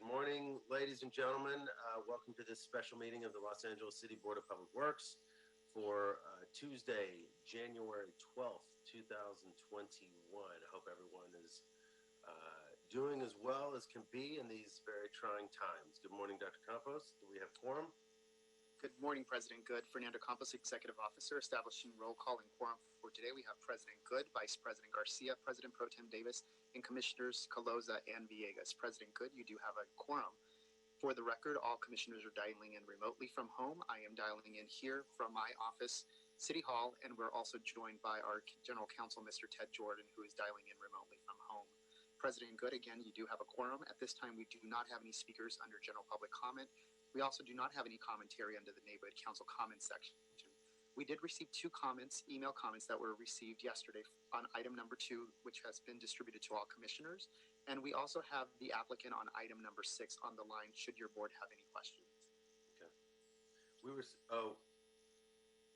Good morning, ladies and gentlemen. Welcome to this special meeting of the Los Angeles City Board of Public Works for Tuesday, January 12th, 2021. I hope everyone is doing as well as can be in these very trying times. Good morning, Dr. Campos. Do we have quorum? Good morning, President Good. Fernando Campos, Executive Officer, establishing roll call and quorum for today. We have President Good, Vice President Garcia, President Pro Tem Davis, and Commissioners Caloza and Villegas. President Good, you do have a quorum. For the record, all commissioners are dialing in remotely from home. I am dialing in here from my office, City Hall, and we're also joined by our General Counsel, Mr. Ted Jordan, who is dialing in remotely from home. President Good, again, you do have a quorum. At this time, we do not have any speakers under general public comment. We also do not have any commentary under the Neighborhood Council comment section. We did receive two comments, email comments that were received yesterday on item number 2, which has been distributed to all commissioners. And we also have the applicant on item number 6 on the line, should your board have any questions. Okay.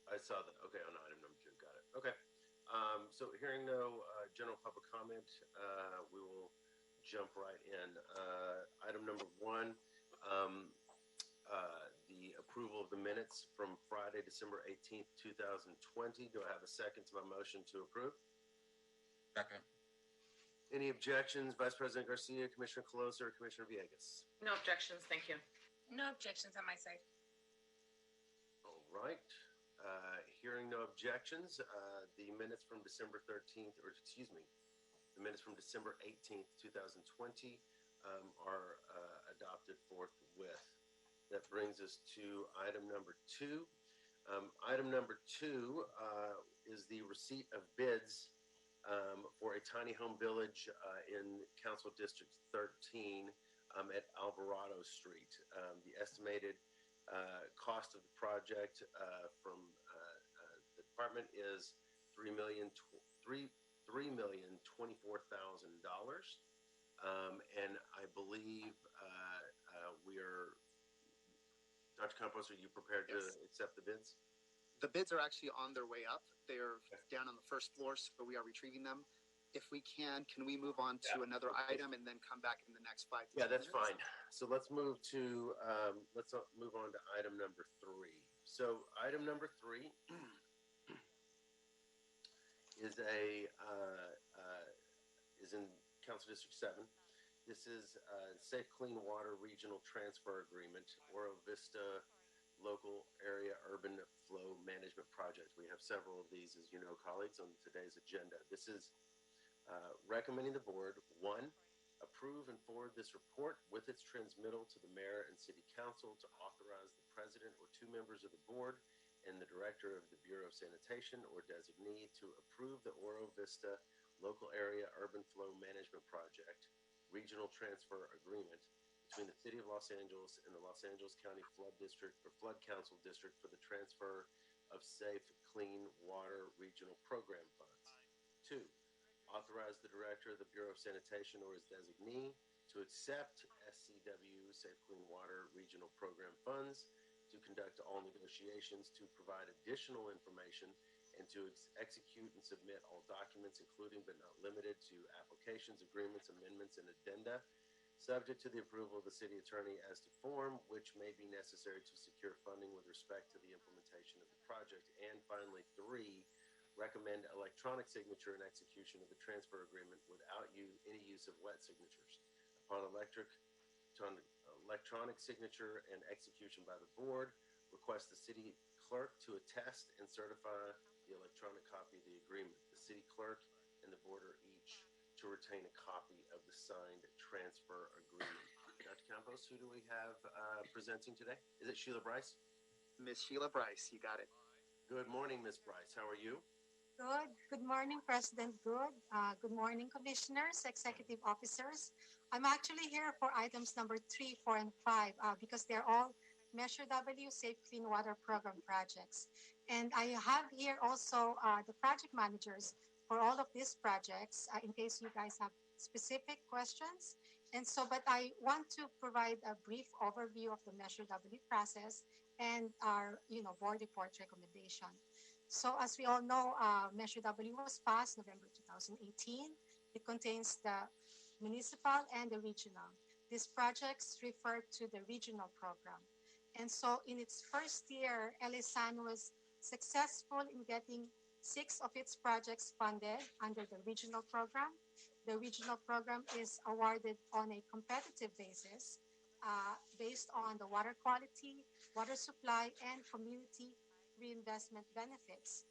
I saw that. Okay, on item number 2, got it. Okay. So hearing no general public comment, we will jump right in. Item number 1, the approval of the minutes from Friday, December 18th, 2020. Do I have a second to my motion to approve? Second. Any objections, Vice President Garcia, Commissioner Caloza, or Commissioner Villegas? No objections, thank you. No objections on my side. All right. Hearing no objections, the minutes from December 13th, or excuse me, the minutes from December 18th, 2020 are adopted forthwith. That brings us to item number 2. Item number 2 is the receipt of bids for a tiny home village in Council District 13 at Alvarado Street. The estimated cost of the project from the department is $3,024,000, and I believe we are. Dr. Campos, are you prepared to accept the bids? The bids are actually on their way up. They're down on the first floor, so we are retrieving them. If we can we move on to another item and then come back in the next 5 to 10 that's minutes? fine. So let's move to let's move on to item number 3. So item number 3 is is in Council District 7. This is Safe Clean Water Regional Transfer Agreement, Oro Vista Local Area Urban Flow Management Project. We have several of these, as you know, colleagues, on today's agenda. This is recommending the board, 1, approve and forward this report with its transmittal to the mayor and city council to authorize the president or 2 members of the board and the director of the Bureau of Sanitation or designee to approve the Oro Vista Local Area Urban Flow Management Project Regional Transfer Agreement between the City of Los Angeles and the Los Angeles County Flood District or Flood Council District for the transfer of safe, clean water regional program funds. 2, authorize the director of the Bureau of Sanitation or his designee to accept SCW, Safe Clean Water Regional Program funds, to conduct all negotiations, to provide additional information, and to execute and submit all documents, including but not limited to applications, agreements, amendments, and addenda, subject to the approval of the city attorney as to form, which may be necessary to secure funding with respect to the implementation of the project. And finally, 3, recommend electronic signature and execution of the transfer agreement without any use of wet signatures. Upon electronic signature and execution by the board, request the city clerk to attest and certify the electronic copy of the agreement. The city clerk and the board are each to retain a copy of the signed transfer agreement. Dr. Campos, who do we have presenting today? Is it Sheila Bryce? Miss Sheila Bryce, you got it. Good morning, Miss Bryce. How are you? Good. Good morning, President Good. Good morning, commissioners, executive officers. I'm actually here for items number 3, 4, and 5 because they're all Measure W Safe Clean Water Program projects. And I have here also the project managers for all of these projects in case you guys have specific questions. And so, but I want to provide a brief overview of the Measure W process and our, board report recommendation. So as we all know, Measure W was passed November 2018. It contains the municipal and the regional. These projects refer to the regional program. And so in its first year, Elisan was successful in getting 6 of its projects funded under the regional program. The regional program is awarded on a competitive basis based on the water quality, water supply, and community reinvestment benefits.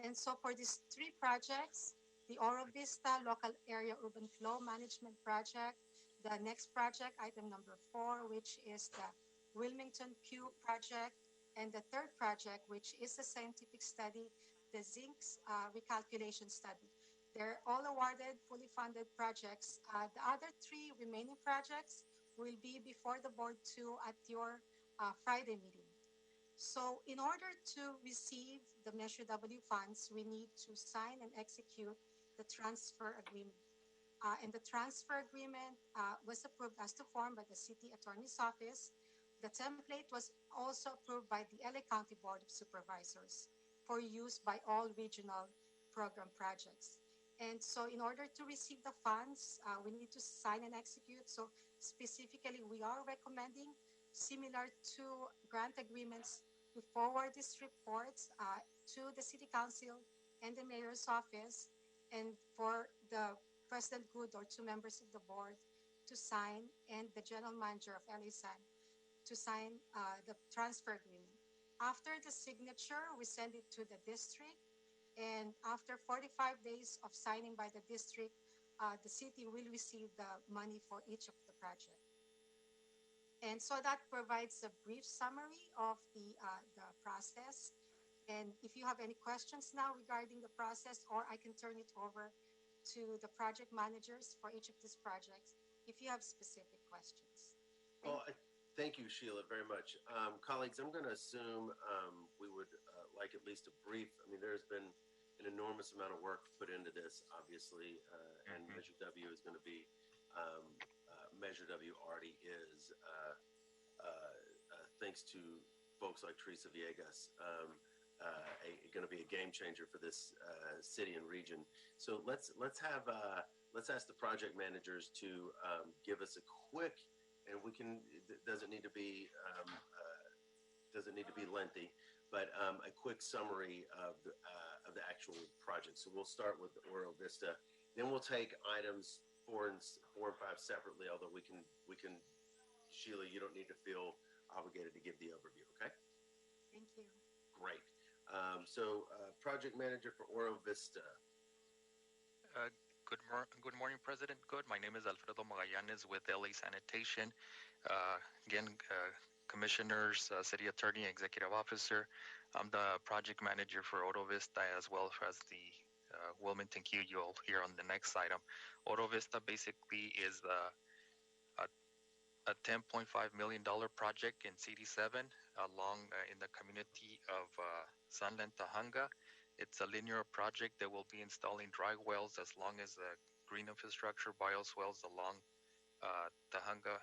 And so for these 3 projects, the Oro Vista Local Area Urban Flow Management Project, the next project, item number 4, which is the Wilmington Q project, and the third project, which is a scientific study, the zinc recalculation study. They're all awarded, fully funded projects. The other 3 remaining projects will be before the board too at your Friday meeting. So in order to receive the Measure W funds, we need to sign and execute the transfer agreement. And the transfer agreement was approved as to form by the City Attorney's Office. The template was also approved by the LA County Board of Supervisors for use by all regional program projects. And so in order to receive the funds, we need to sign and execute. So specifically, we are recommending, similar to grant agreements, to forward these reports to the City Council and the Mayor's Office, and for the President Good or 2 members of the board to sign, and the General Manager of LASAN to sign the transfer agreement. After the signature, we send it to the district, and after 45 days of signing by the district, the city will receive the money for each of the project. And so that provides a brief summary of the process. And if you have any questions now regarding the process, or I can turn it over to the project managers for each of these projects if you have specific questions. Well, thank you, Sheila, very much. Colleagues, I'm going to assume we would like at least a brief. I mean, there's been an enormous amount of work put into this, obviously, and Measure W is going to be, Measure W already is, thanks to folks like Teresa Villegas, going to be a game changer for this city and region. So let's ask the project managers to give us a quick, and we can, doesn't need to be lengthy, but a quick summary of the actual project. So we'll start with Oro Vista, then we'll take items 4 and 5 separately. Although we can, Sheila, you don't need to feel obligated to give the overview. Okay. Thank you. Great. So, project manager for Oro Vista. Good morning, President Good. My name is Alfredo Magallanes with LA Sanitation. Again, commissioners, city attorney, executive officer. I'm the project manager for Oro Vista as well as the Wilmington Q you'll hear on the next item. Oro Vista basically is a $10.5 million project in CD7 along in the community of Sunland, Tahanga. It's a linear project that will be installing dry wells as long as the green infrastructure bioswales along Tahanga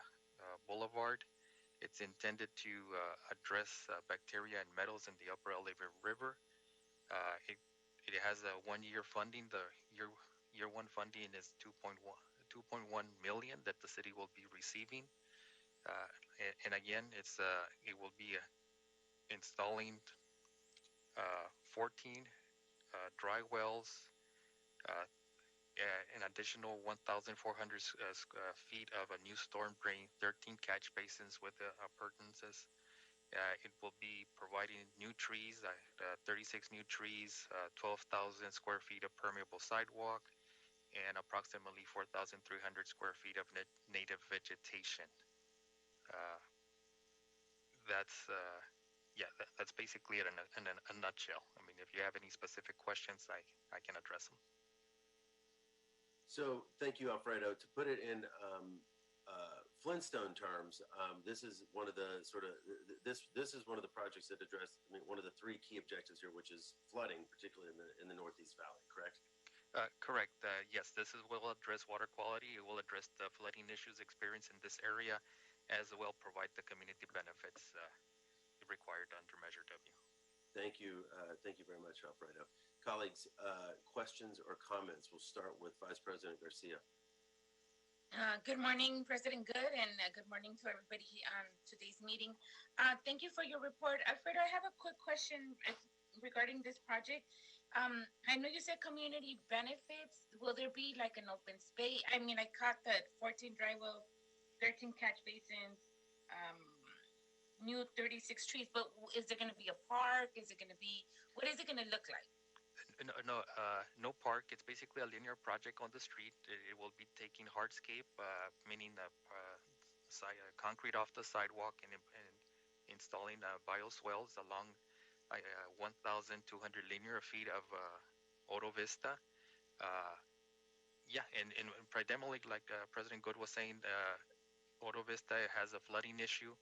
Boulevard. It's intended to address bacteria and metals in the upper Elliott River. It has a 1-year funding. The year 1 funding is 2.1 million that the city will be receiving. And again, it will be installing 14 dry wells, an additional 1,400 feet of a new storm drain, 13 catch basins with appurtenances. It will be providing new trees, 36 new trees, 12,000 square feet of permeable sidewalk, and approximately 4,300 square feet of native vegetation. That's basically it in a nutshell. I mean, if you have any specific questions, I can address them. So thank you, Alfredo. To put it in Flintstone terms, this is one of the this is one of the projects that address, I mean, one of the 3 key objectives here, which is flooding, particularly in the Northeast Valley. Correct? Correct. Yes, will address water quality. It will address the flooding issues experienced in this area, as well provide the community benefits required under Measure W. Thank you very much, Alfredo. Colleagues, questions or comments? We'll start with Vice President Garcia. Good morning, President Good, and good morning to everybody on today's meeting. Thank you for your report. Alfredo, I have a quick question regarding this project. I know you said community benefits. Will there be like an open space? I mean, I caught that 14 dry wells, 13 catch basins, um, new 36 trees, but is there going to be a park? Is it going to be, what is it going to look like? No park. It's basically a linear project on the street. It will be taking hardscape, meaning concrete off the sidewalk, and installing bioswales along 1,200 linear feet of Auto Vista. Uh, yeah, and predominantly, like President Good was saying, Auto Vista has a flooding issue,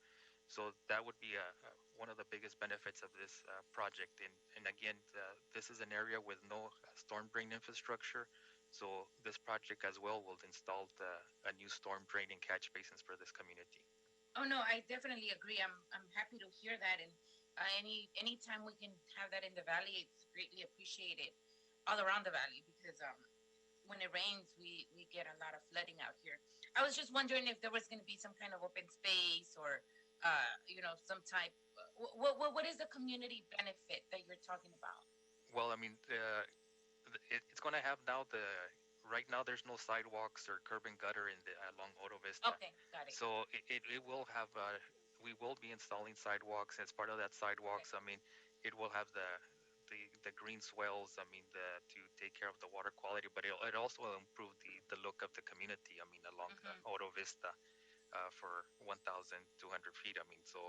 so that would be one of the biggest benefits of this project. And again, this is an area with no storm drain infrastructure, so this project as well will install a new storm drain and catch basins for this community. Oh no, I definitely agree. I'm happy to hear that, and anytime we can have that in the valley, it's greatly appreciated all around the valley because when it rains, we get a lot of flooding out here. I was just wondering if there was going to be some kind of open space or some type. What is the community benefit that you're talking about? Well, I mean, it's going to have now right now there's no sidewalks or curb and gutter along Auto Vista. Okay, got it. So it will have we will be installing sidewalks as part of that sidewalks. Okay. I mean, it will have the green swells. I mean, to take care of the water quality, but it also will improve the look of the community. I mean, along Auto Vista for 1,200 feet. I mean, so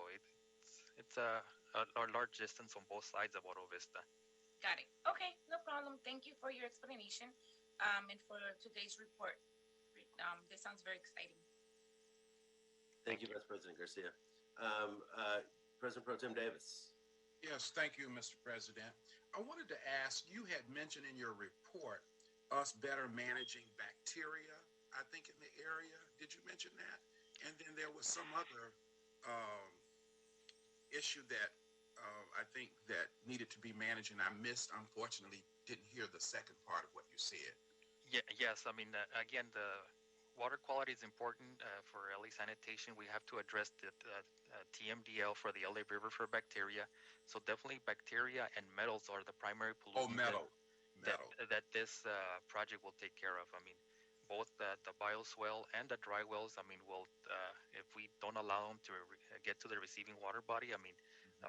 it's a large distance on both sides of Auto Vista. Got it. Okay, no problem. Thank you for your explanation, and for today's report. This sounds very exciting. Thank you, Vice President Garcia. President Pro Tem Davis. Yes, thank you, Mr. President. I wanted to ask, you had mentioned in your report us better managing bacteria, I think, in the area. Did you mention that? And then there was some other um, issue that I think that needed to be managed, and I missed, unfortunately, didn't hear the second part of what you said. Yeah, yes. I mean, again, the water quality is important for LA sanitation. We have to address the TMDL for the LA River for bacteria. So definitely bacteria and metals are the primary Oh, pollutants metal. that this project will take care of. I mean, both the bioswale and the dry wells. I mean, will if we don't allow them to get to the receiving water body, I mean,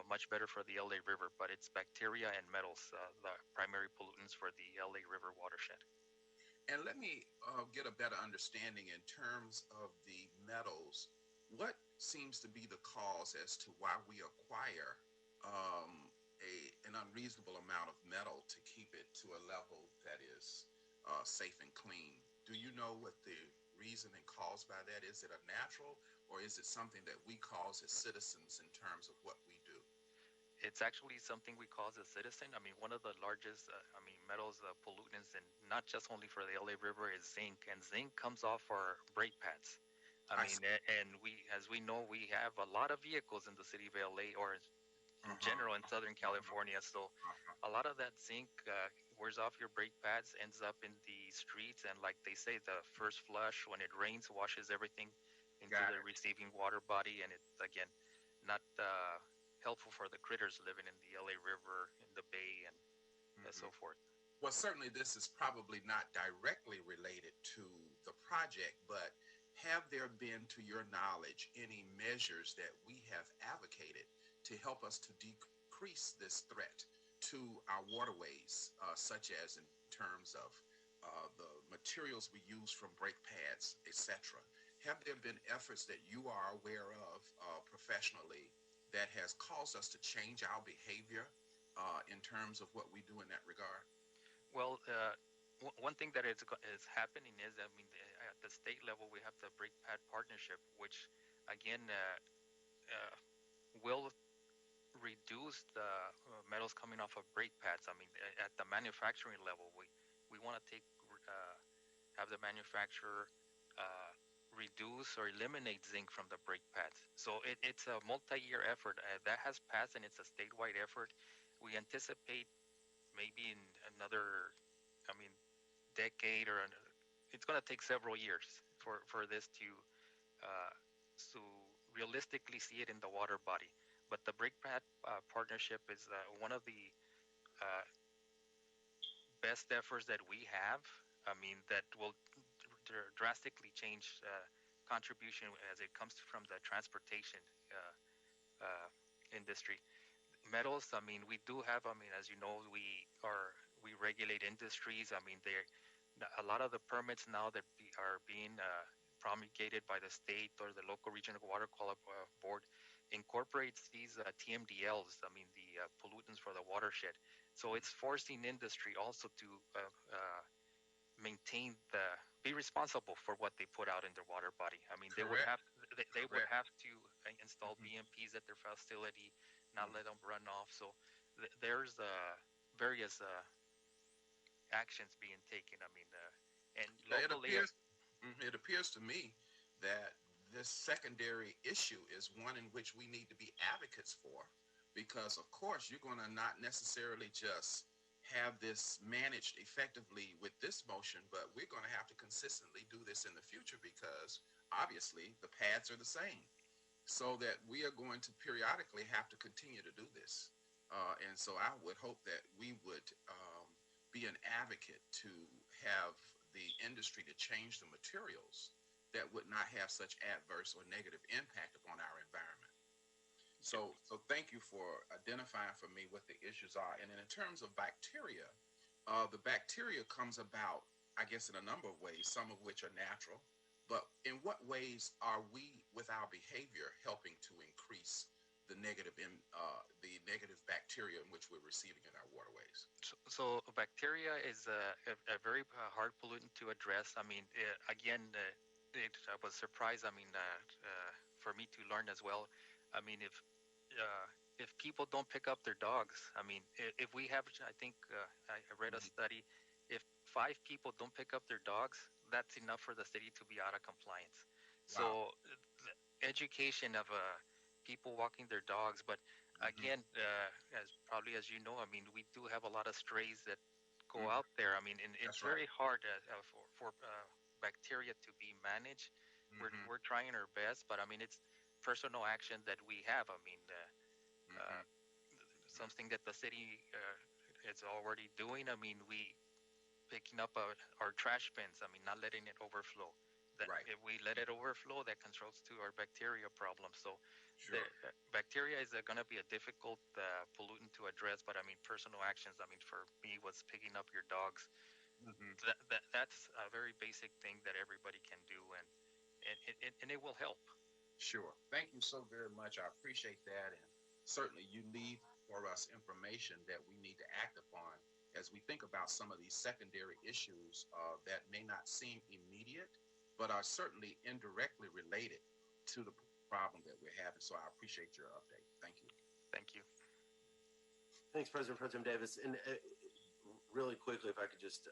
much better for the LA River. But it's bacteria and metals, the primary pollutants for the LA River watershed. And let me get a better understanding in terms of the metals. What seems to be the cause as to why we acquire an unreasonable amount of metal to keep it to a level that is safe and clean? Do you know what the reason and cause by that is? It a natural, or is it something that we cause as citizens in terms of what we do? It's actually something we cause a citizen. I mean, one of the largest, metals, pollutants, and not just only for the LA River, is zinc. And zinc comes off our brake pads. I see. And as we know, we have a lot of vehicles in the city of LA, or in general in Southern California. So a lot of that zinc wears off your brake pads, ends up in the streets, and like they say, the first flush when it rains washes everything into Got the it. receiving water body, and it's again not helpful for the critters living in the LA River, in the bay, and so forth. Well, certainly this is probably not directly related to the project, but have there been, to your knowledge, any measures that we have advocated to help us to decrease this threat to our waterways, such as in terms of the materials we use from brake pads, etc.? Have there been efforts that you are aware of professionally that has caused us to change our behavior in terms of what we do in that regard? Well, one thing that is happening is, I mean, at the state level, we have the brake pad partnership, which again will reduce the metals coming off of brake pads. I mean, at the manufacturing level, we want to have the manufacturer reduce or eliminate zinc from the brake pads. So it's a multi-year effort that has passed, and it's a statewide effort. We anticipate maybe in another, I mean, decade it's going to take several years for this uh, to realistically see it in the water body. But the BrickPad partnership is one of the uh, best efforts that we have. I mean, that will drastically change contribution as it comes from the transportation industry. Metals, I mean, we do have, I mean, as you know, we regulate industries. I mean, there a lot of the permits now that are being promulgated by the state or the local regional water quality board incorporates these TMDLs. I mean, the pollutants for the watershed. So it's forcing industry also to maintain be responsible for what they put out in their water body. I mean, Correct. they would Correct. have to install Mhm. BMPs at their facility, not Mhm. let them run off. So there's various actions being taken. I mean, and Yeah, locally, it appears to me that this secondary issue is one in which we need to be advocates for, because of course you're going to not necessarily just have this managed effectively with this motion, but we're going to have to consistently do this in the future, because obviously the pads are the same, so that we are going to periodically have to continue to do this. And so I would hope that we would be an advocate to have the industry to change the materials that would not have such adverse or negative impact upon our environment. So thank you for identifying for me what the issues are. And then in terms of bacteria, the bacteria comes about, I guess, in a number of ways, some of which are natural. But in what ways are we, with our behavior, helping to increase the negative bacteria in which we're receiving in our waterways? so bacteria is a very hard pollutant to address. I mean, again, I was surprised. I mean, for me to learn as well. I mean, if people don't pick up their dogs, I mean, if we have, I think I read a Mhm. study, if 5 people don't pick up their dogs, that's enough for the city to be out of compliance. Wow. So, the education of people walking their dogs, but Hmm. again, as you know, I mean, we do have a lot of strays that go Hmm. out there. I mean, and it's That's right. very hard for bacteria to be managed. Hmm. We're trying our best, but I mean, it's personal action that we have. I mean, uh, Hmm. something that the city is already doing. I mean, we picking up our trash bins. I mean, not letting it overflow. That Right. if we let it overflow, that contributes to our bacteria problem. So, the Sure. bacteria is going to be a difficult pollutant to address. But I mean, personal actions. I mean, for me, was picking up your dogs. Hmm. That's a very basic thing that everybody can do, and it will help. Sure. Thank you so very much. I appreciate that. And certainly you leave for us information that we need to act upon as we think about some of these secondary issues that may not seem immediate, but are certainly indirectly related to the problem that we're having. So I appreciate your update. Thank you. Thank you. Thanks, President Pro Tem Davis. And really quickly, if I could just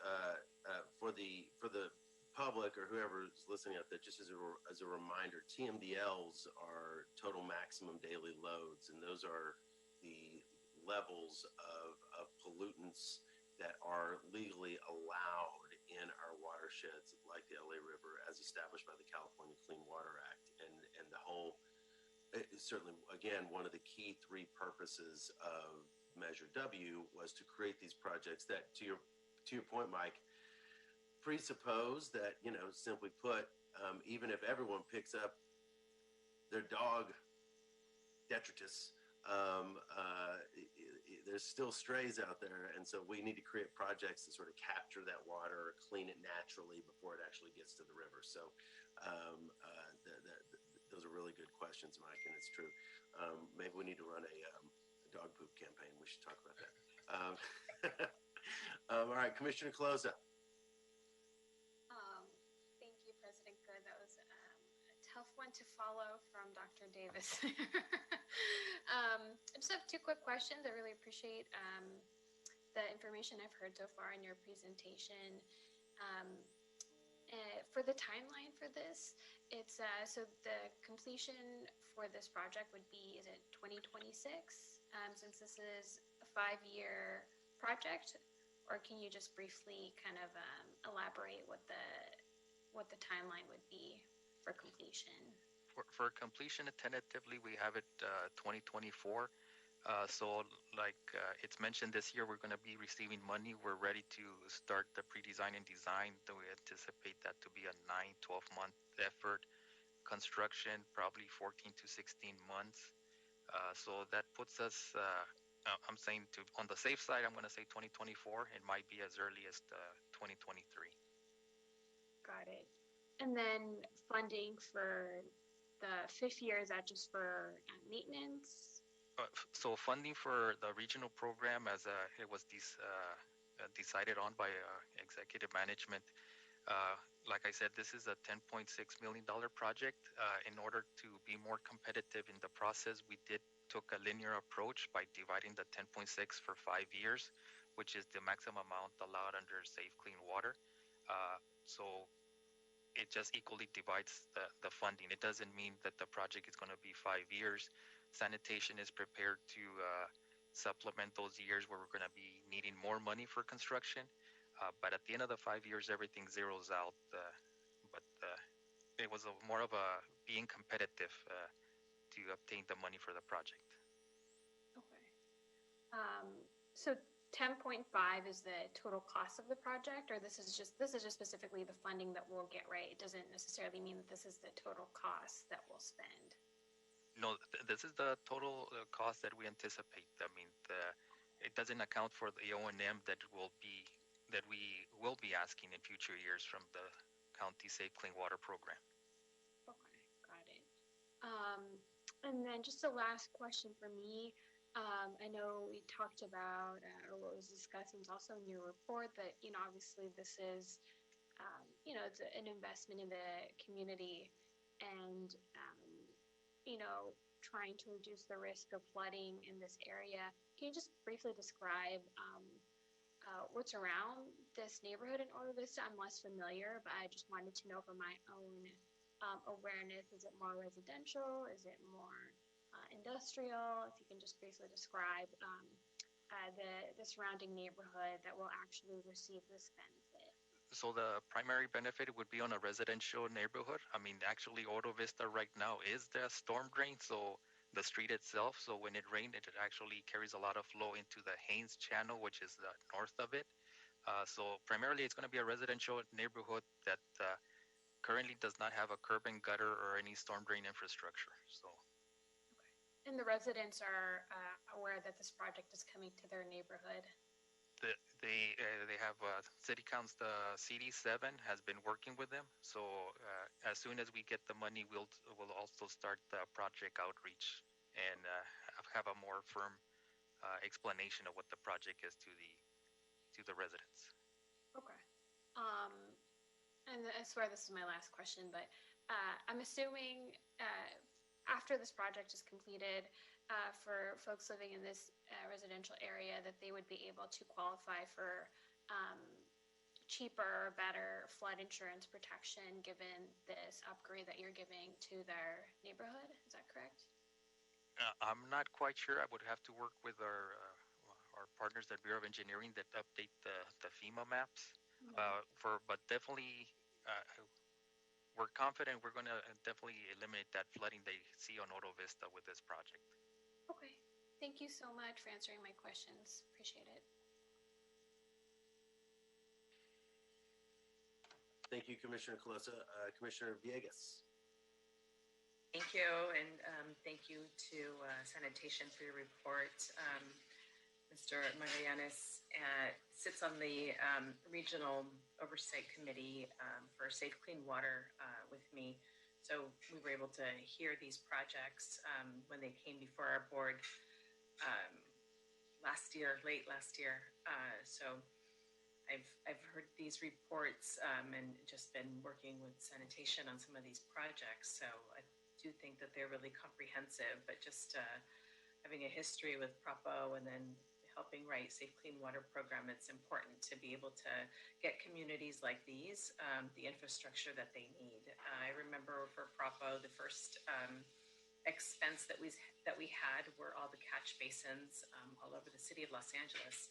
for the public or whoever is listening out there, just as a reminder, TMDLs are total maximum daily loads, and those are the levels of pollutants that are legally allowed in our watersheds, like the LA River, as established by the California Clean Water Act, and the whole. Certainly, again, one of the key three purposes of Measure W was to create these projects that, to your point, Mike, presuppose that, simply put, even if everyone picks up their dog detritus, there's still strays out there, and so we need to create projects to sort of capture that water, clean it naturally before it actually gets to the river. So, those are really good questions, Mike, and it's true. Maybe we need to run a dog poop campaign. We should talk about that. Um, all right, Commissioner Closa. Thank you, President Good. That was a tough one to follow from Dr. Davis. I just have 2 quick questions. I really appreciate the information I've heard so far in your presentation. Um, for the timeline for this, it's so the completion for this project would be, is it 2026? Since this is a 5-year project, or can you just briefly kind of elaborate what the what the timeline would be for completion. For completion, tentatively, we have it 2024. So, like it's mentioned this year, we're going to be receiving money. We're ready to start the pre-design and design. Though we anticipate that to be a 9-12 month effort. Construction, probably 14 to 16 months. So that puts us, I'm saying on the safe side, I'm going to say 2024. It might be as early as 2023. Got it. And then funding for the fifth year, is that just for maintenance? So funding for the regional program, as it was decided on by executive management, like I said, this is a $10.6 million project. In order to be more competitive in the process, we took a linear approach by dividing the 10.6 for 5 years, which is the maximum amount allowed under Safe Clean Water. So it just equally divides the funding. It doesn't mean that the project is going to be 5 years. Sanitation is prepared to supplement those years where we're going to be needing more money for construction. But at the end of the 5 years, everything zeroes out. But it was more of a being competitive to obtain the money for the project. Okay. So 10.5 is the total cost of the project, or this is just specifically the funding that we'll get, right? It doesn't necessarily mean that this is the total cost that we'll spend. No, this is the total cost that we anticipate. I mean, it doesn't account for the O&M that we will be asking in future years from the county Safe Clean Water program. Okay, got it. And then just a last question for me. I know we talked about, or what was discussed was also in your report that, obviously this is, it's an investment in the community and, trying to reduce the risk of flooding in this area. Can you just briefly describe what's around this neighborhood in Oro Vista? I'm less familiar, but I just wanted to know for my own awareness. Is it more residential? Is it more industrial? If you can just briefly describe the surrounding neighborhood that will actually receive this benefit. So the primary benefit would be on a residential neighborhood. I mean, actually, Oro Vista right now is the storm drain, so the street itself. So when it rained, it actually carries a lot of flow into the Haynes Channel, which is the north of it. So primarily, it's going to be a residential neighborhood that currently does not have a curb and gutter or any storm drain infrastructure. So. And the residents are aware that this project is coming to their neighborhood. They have city council. The CD7 has been working with them. So as soon as we get the money, we'll also start the project outreach and have a more firm explanation of what the project is to the residents. Okay. And I swear this is my last question, but I'm assuming after this project is completed, for folks living in this residential area, that they would be able to qualify for cheaper, better flood insurance protection given this upgrade that you're giving to their neighborhood. Is that correct? I'm not quite sure. I would have to work with our partners at Bureau of Engineering that update the FEMA maps. But definitely, we're confident we're going to definitely eliminate that flooding they see on Oro Vista with this project. Okay. Thank you so much for answering my questions. Appreciate it. Thank you, Commissioner Colosa. Commissioner Villegas. Thank you, and thank you to Sanitation for your report. Mr. Magallanes sits on the Regional Oversight Committee for Safe Clean Water with me. So we were able to hear these projects when they came before our board late last year. So I've heard these reports and just been working with sanitation on some of these projects. So I do think that they're really comprehensive, but just having a history with Propo and then helping write Safe Clean Water program, it's important to be able to get communities like these the infrastructure that they need. I remember for Propo, the first expense that we had were all the catch basins all over the city of Los Angeles.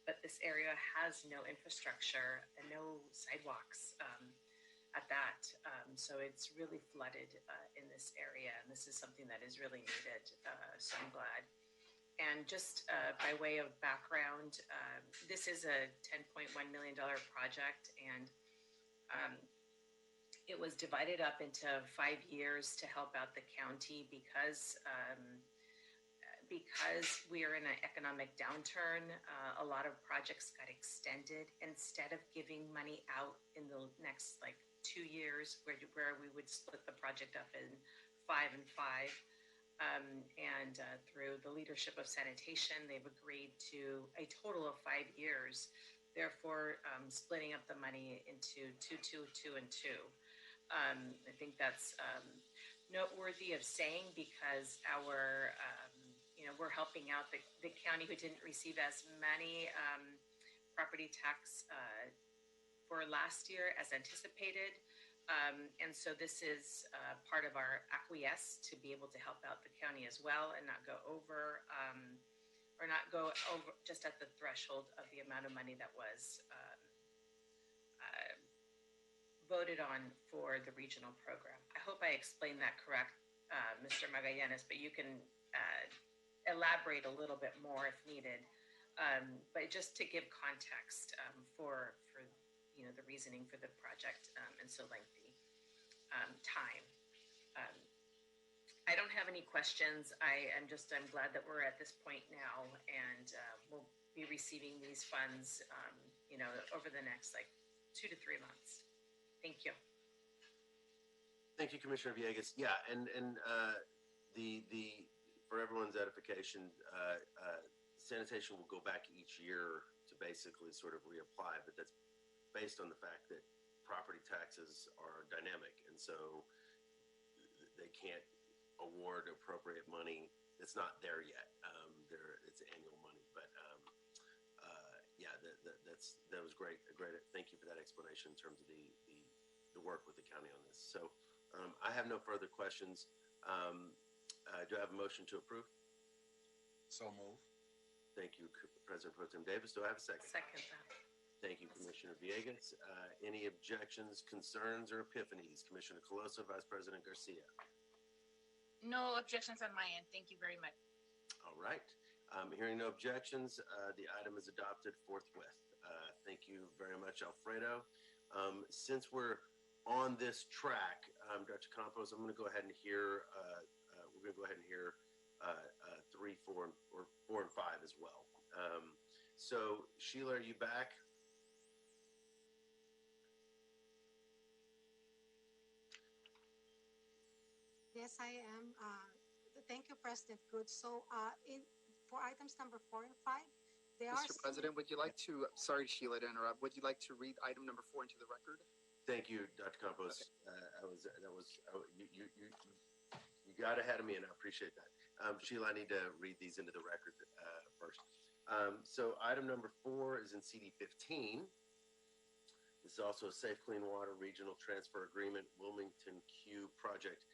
But this area has no infrastructure and no sidewalks. at that. So it's really flooded in this area, and this is something that is really needed. So I'm glad. And just by way of background, this is a $10.1 million project, and it was divided up into 5 years to help out the county because we are in an economic downturn. A lot of projects got extended instead of giving money out in the next 2 years, where we would split the project up in 5 and 5. And through the leadership of sanitation, they've agreed to a total of 5 years, therefore splitting up the money into 2, 2, 2, and 2. I think that's noteworthy of saying because we're helping out the county who didn't receive as many property tax for last year as anticipated. And so this is part of our acquiesce to be able to help out the county as well and not go over just at the threshold of the amount of money that was voted on for the regional program. I hope I explained that correct, Mr. Magallanes, but you can elaborate a little bit more if needed. But just to give context for the reasoning for the project and so lengthy time. I don't have any questions. I'm glad that we're at this point now, and we'll be receiving these funds, over the next 2 to 3 months. Thank you. Thank you, Commissioner Villegas. Yeah, and for everyone's edification, sanitation will go back each year to basically sort of reapply, but that's based on the fact that property taxes are dynamic, and so they can't award appropriate money that's not there yet. It's annual money, but yeah, that was great. Thank you for that explanation in terms of the work with the county on this. So I have no further questions. Do I have a motion to approve? So move. Thank you, President Pro Tem Davis. Do I have a second? Second that. Thank you, Commissioner Villegas. Any objections, concerns, or epiphanies? Commissioner Coloso, Vice President Garcia. No objections on my end. Thank you very much. All right. Hearing no objections, the item is adopted forthwith. Thank you very much, Alfredo. Since we're on this track, Dr. Campos, I'm going to go ahead and hear. We're going to go ahead and hear 3, 4, or 4 and 5 as well. So, Sheila, are you back? Yes, I am. Thank you, President Good. So, for items number 4 and 5, they are. Mr. President, would you like to, sorry, Sheila, to interrupt, would you like to read item number 4 into the record? Thank you, Dr. Campos. You got ahead of me, and I appreciate that. Sheila, I need to read these into the record first. So item number 4 is in CD 15. This is also a Safe Clean Water Regional Transfer Agreement, Wilmington Q project.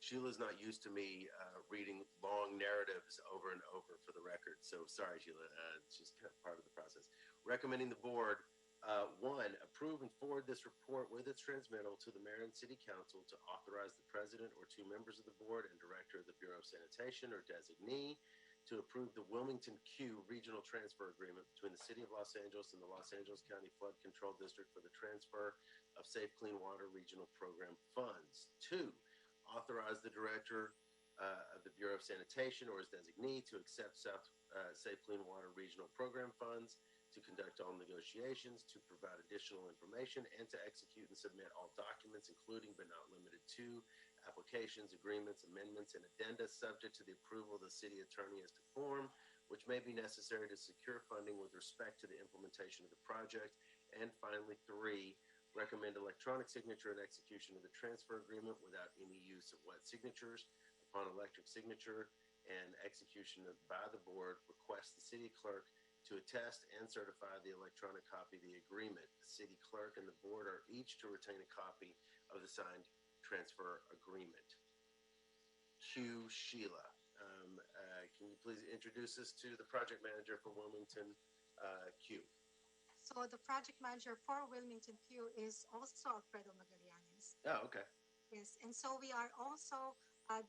Sheila's not used to me reading long narratives over and over for the record. So sorry, Sheila, it's just kind of part of the process. Recommending the board, 1, approve and forward this report with its transmittal to the Mayor and City Council to authorize the president or 2 members of the board and director of the Bureau of Sanitation or designee to approve the Wilmington Q Regional Transfer Agreement between the City of Los Angeles and the Los Angeles County Flood Control District for the transfer of Safe Clean Water Regional Program funds. 2, authorize the director of the Bureau of Sanitation or his designee to accept Safe Clean Water Regional Program funds, to conduct all negotiations, to provide additional information, and to execute and submit all documents, including but not limited to applications, agreements, amendments, and addenda subject to the approval of the city attorney as to form, which may be necessary to secure funding with respect to the implementation of the project. And finally, 3, recommend electronic signature and execution of the transfer agreement without any use of wet signatures. Upon electric signature and execution by the board, request the city clerk to attest and certify the electronic copy of the agreement. The city clerk and the board are each to retain a copy of the signed transfer agreement. Q. Sheila. Can you please introduce us to the project manager for Wilmington Q? So the project manager for Wilmington Q is also Alfredo Magallanes. funds. Oh, okay. Yes, and so we are also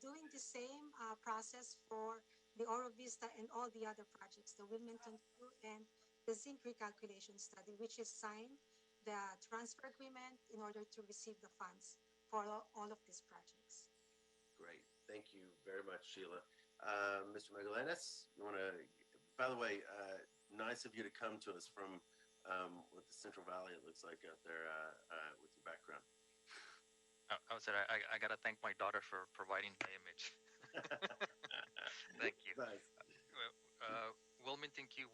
doing the same process for the Oro Vista and all the other projects, the Wilmington 2 and the zinc recalculation study, which is signed the transfer agreement in order to receive the funds for all of these projects. Great. Thank you very much, Sheila. Mr. Magallanes, you want to, by the way, nice of you to come to us from what the Central Valley, it looks like out there with your background. I said I gotta thank my daughter for providing the image. Thank you. Nice. Wilmington Q,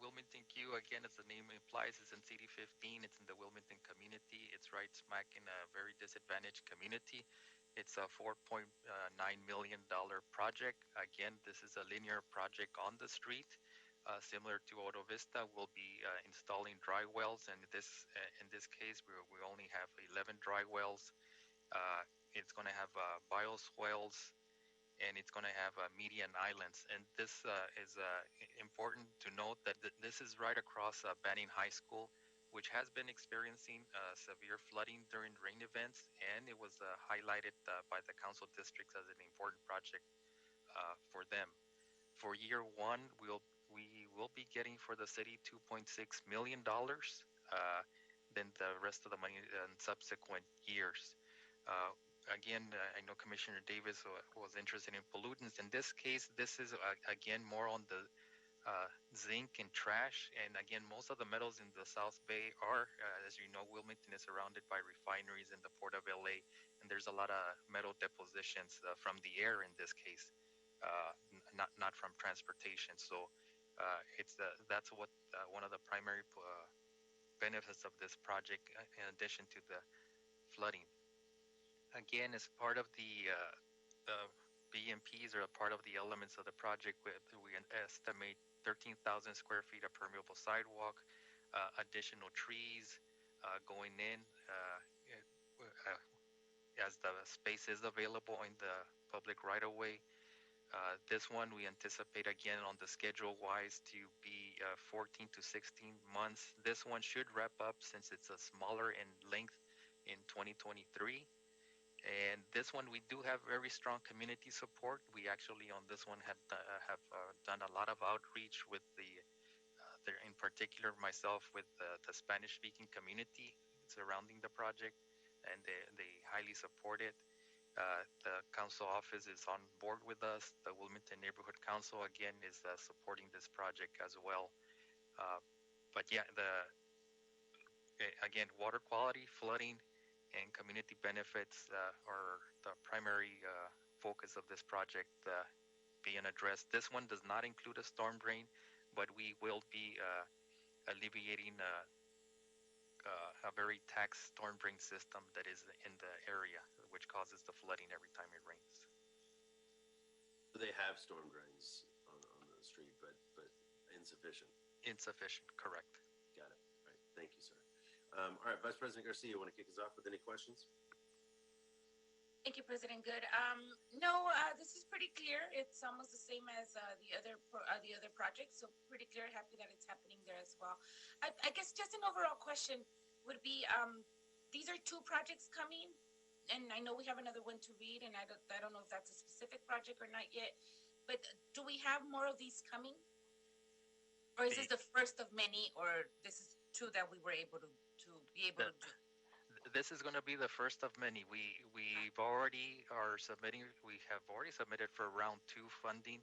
again, as the name implies, is in CD15. It's in the Wilmington community. It's right smack in a very disadvantaged community. It's a $4.9 million project. Again, this is a linear project on the street. Similar to Oro Vista, we'll be installing dry wells, and in this case, we only have 11 dry wells. It's going to have bioswales, and it's going to have median islands. And this is important to note that this is right across Banning High School, which has been experiencing severe flooding during rain events, and it was highlighted by the council districts as an important project for them. For year one, we will be getting for the city $2.6 million. Then the rest of the money in subsequent years. Again, I know Commissioner Davis was interested in pollutants. In this case, this is again more on the zinc and trash. And again, most of the metals in the South Bay are, as you know, Wilmington is surrounded by refineries in the Port of LA, and there's a lot of metal depositions from the air in this case, not from transportation. So that's what one of the primary benefits of this project, in addition to the flooding. Again, as part of the BMPs, or a part of the elements of the project, we estimate 13,000 square feet of permeable sidewalk, additional trees going in as the space is available in the public right-of-way. This one we anticipate, again, on the schedule-wise, to be 14 to 16 months. This one should wrap up, since it's a smaller in length, in 2023. And this one, we do have very strong community support. We actually, on this one, have done a lot of outreach with in particular, myself, with the Spanish-speaking community surrounding the project, and they highly support it. The council office is on board with us. The Wilmington Neighborhood Council, again, is supporting this project as well. But yeah, again, water quality, flooding, and community benefits are the primary focus of this project being addressed. This one does not include a storm drain, but we will be alleviating a very taxed storm drain system that is in the area, which causes the flooding every time it rains. So they have storm drains on the street, but insufficient. Insufficient, correct. Got it. All right. Thank you, sir. All right, Vice President Garcia, you want to kick us off with any questions? Thank you, President Good. No, this is pretty clear. It's almost the same as the other projects, so pretty clear. Happy that it's happening there as well. I guess just an overall question would be: these are two projects coming, and I know we have another one to read, and I don't know if that's a specific project or not yet. But do we have more of these coming, or is this the first of many, or this is two that we were able to be able to do? This is going to be the first of many. We have already submitted for round 2 funding.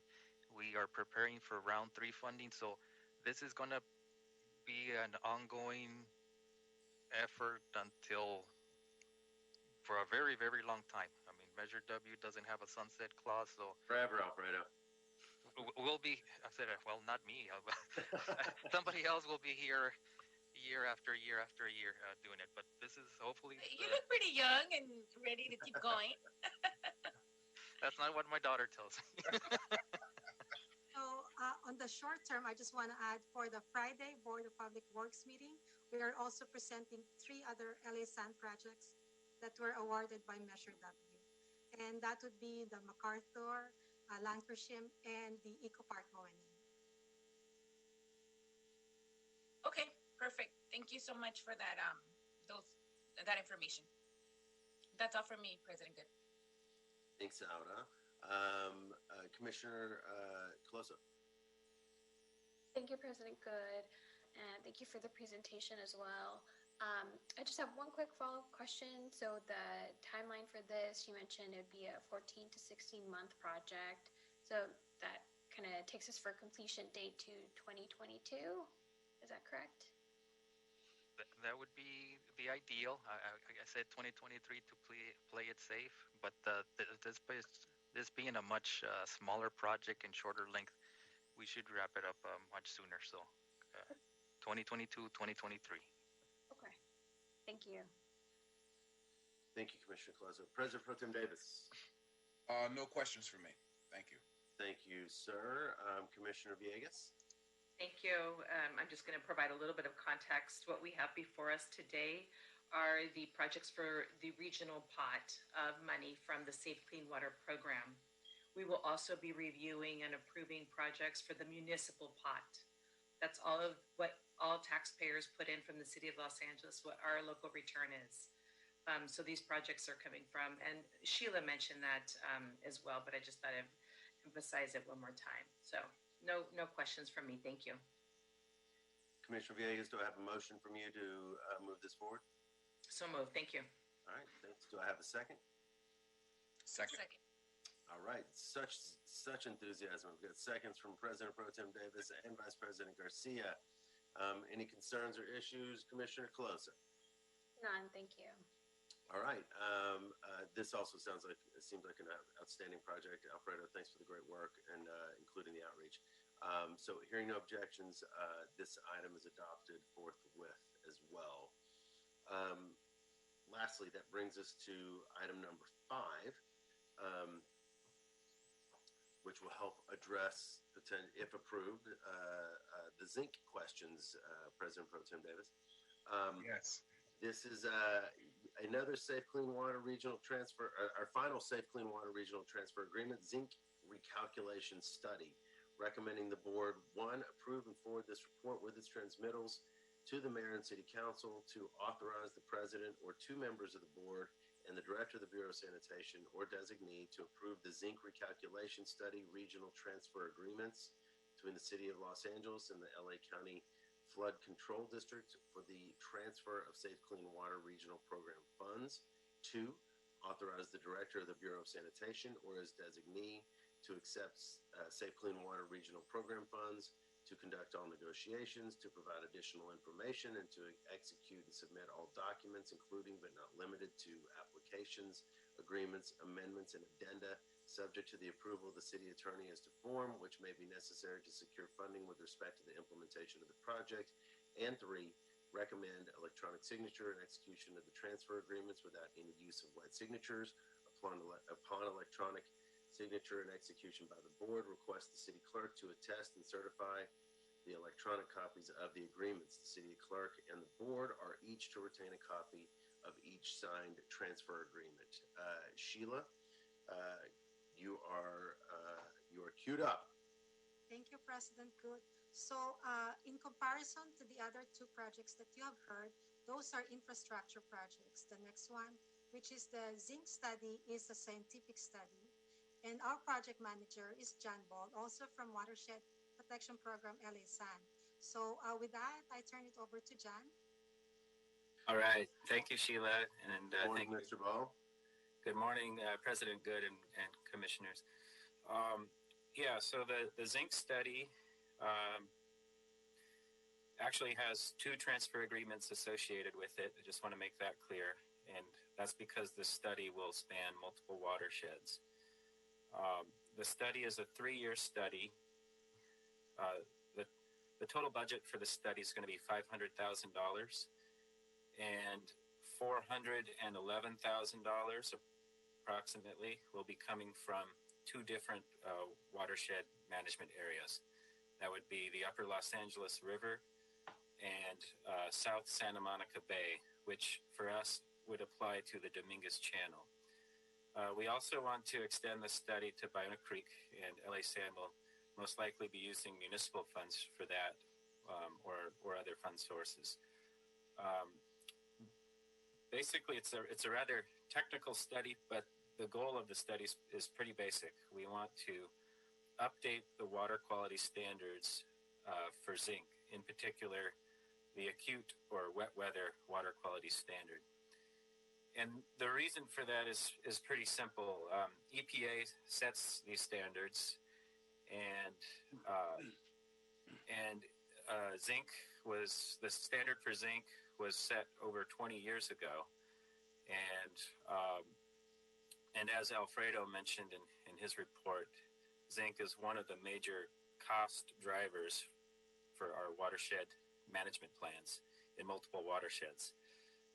We are preparing for round 3 funding. So this is going to be an ongoing effort for a very, very long time. I mean, Measure W doesn't have a sunset clause, so Forever, Alfredo. we'll be. I said, well, not me. Somebody else will be here year after year after year doing it. But this is hopefully. You look pretty young and ready to keep going. That's not what my daughter tells me. So on the short term, I just want to add, for the Friday Board of Public Works meeting, we are also presenting 3 other LA Sand projects that were awarded by Measure W. And that would be the MacArthur, Lankershim, and the Eco Park ONE. Okay, perfect. Thank you so much for that that information. That's all for me, President Good. Thanks, Aura. Commissioner Coloso. Thank you, President Good, and thank you for the presentation as well. I just have one quick follow-up question. So the timeline for this, you mentioned it would be a 14 to 16-month project. So that kind of takes us for completion date to 2022. Is that correct? That would be the ideal. I said 2023 to play it safe, but this being a much smaller project and shorter length, we should wrap it up much sooner. So 2022, 2023. Okay. Thank you. Thank you, Commissioner Coloso. President Pro Tem Davis. No questions for me. Thank you. Thank you, sir. Commissioner Villegas. Thank you. I'm just going to provide a little bit of context. What we have before us today are the projects for the regional pot of money from the Safe Clean Water Program. We will also be reviewing and approving projects for the municipal pot. That's all of what all taxpayers put in from the city of Los Angeles, what our local return is. So these projects are coming from, and Sheila mentioned that as well, but I just thought I'd emphasize it one more time. So no questions from me. Thank you. Commissioner Villegas, do I have a motion from you to move this forward? So moved. Thank you. All right, thanks. Do I have a second? Second. All right, such enthusiasm. We've got seconds from President Pro Tem Davis and Vice President Garcia. Any concerns or issues, Commissioner Coloso? None. Thank you. All right. This also seems like an outstanding project. Alfredo, thanks for the great work and including the outreach. So hearing no objections, this item is adopted forthwith as well. Lastly, that brings us to item number 5, which will help address, if approved, the zinc questions, President Pro Tem Davis. Yes. This is another Safe Clean Water Regional Transfer, our final Safe Clean Water Regional Transfer Agreement, zinc recalculation study, recommending the board, 1, approve and forward this report with its transmittals to the mayor and city council, to authorize the president or 2 members of the board and the director of the Bureau of Sanitation or designee to approve the zinc recalculation study regional transfer agreements between the city of Los Angeles and the LA County Flood Control District for the transfer of Safe Clean Water Regional Program funds. 2, authorize the director of the Bureau of Sanitation or his designee to accept Safe Clean Water Regional Program funds, to conduct all negotiations, to provide additional information, and to execute and submit all documents, including but not limited to applications, agreements, amendments, and addenda, subject to the approval of the city attorney as to form, which may be necessary to secure funding with respect to the implementation of the project. And 3, recommend electronic signature and execution of the transfer agreements without any use of wet signatures. Upon electronic signature and execution by the board, request the city clerk to attest and certify the electronic copies of the agreements. The city clerk and the board are each to retain a copy of each signed transfer agreement. Sheila, you are queued up. Thank you, President Good. So in comparison to the other 2 projects that you have heard, those are infrastructure projects. The next one, which is the zinc study, is a scientific study. And our project manager is John Ball, also from Watershed Protection Program, LA San. So with that, I turn it over to John. All right. Thank you, Sheila. And Good morning, thank Mr. Ball. Good morning, President Good and commissioners. So the zinc study actually has 2 transfer agreements associated with it. I just want to make that clear. And that's because the study will span multiple watersheds. The study is a 3-year study. The total budget for the study is going to be $500,000, and $411,000 approximately will be coming from 2 different watershed management areas. That would be the Upper Los Angeles River and South Santa Monica Bay, which for us would apply to the Dominguez Channel. We also want to extend the study to Baena Creek, and LA San will most likely be using municipal funds for that, or other fund sources. Basically, it's a rather technical study, but the goal of the study is pretty basic. We want to update the water quality standards for zinc, in particular, the acute or wet weather water quality standard. And the reason for that is pretty simple. EPA sets these standards, and zinc was the standard for zinc was set over 20 years ago, and as Alfredo mentioned in his report, zinc is one of the major cost drivers for our watershed management plans in multiple watersheds.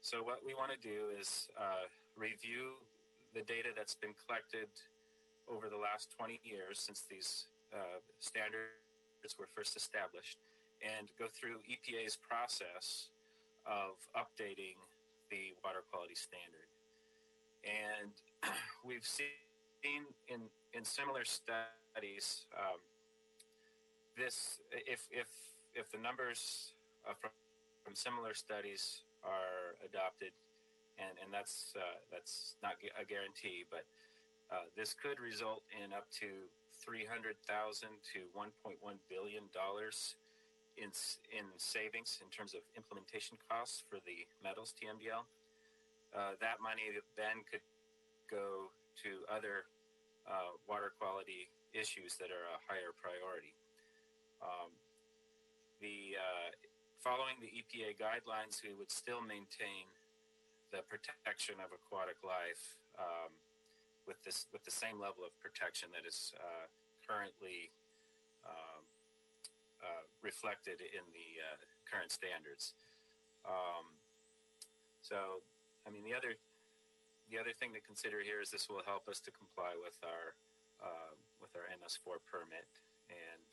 So what we want to do is review the data that's been collected over the last 20 years since these standards were first established, and go through EPA's process of updating the water quality standard. And we've seen in similar studies, this if the numbers from similar studies are adopted, and that's not a guarantee, but this could result in up to $300,000 to $1.1 billion in savings in terms of implementation costs for the metals TMDL. That money then could go to other water quality issues that are a higher priority. Following the EPA guidelines, we would still maintain the protection of aquatic life with the same level of protection that is currently reflected in the current standards. So, I mean, the other thing to consider here is this will help us to comply with our MS4 permit, and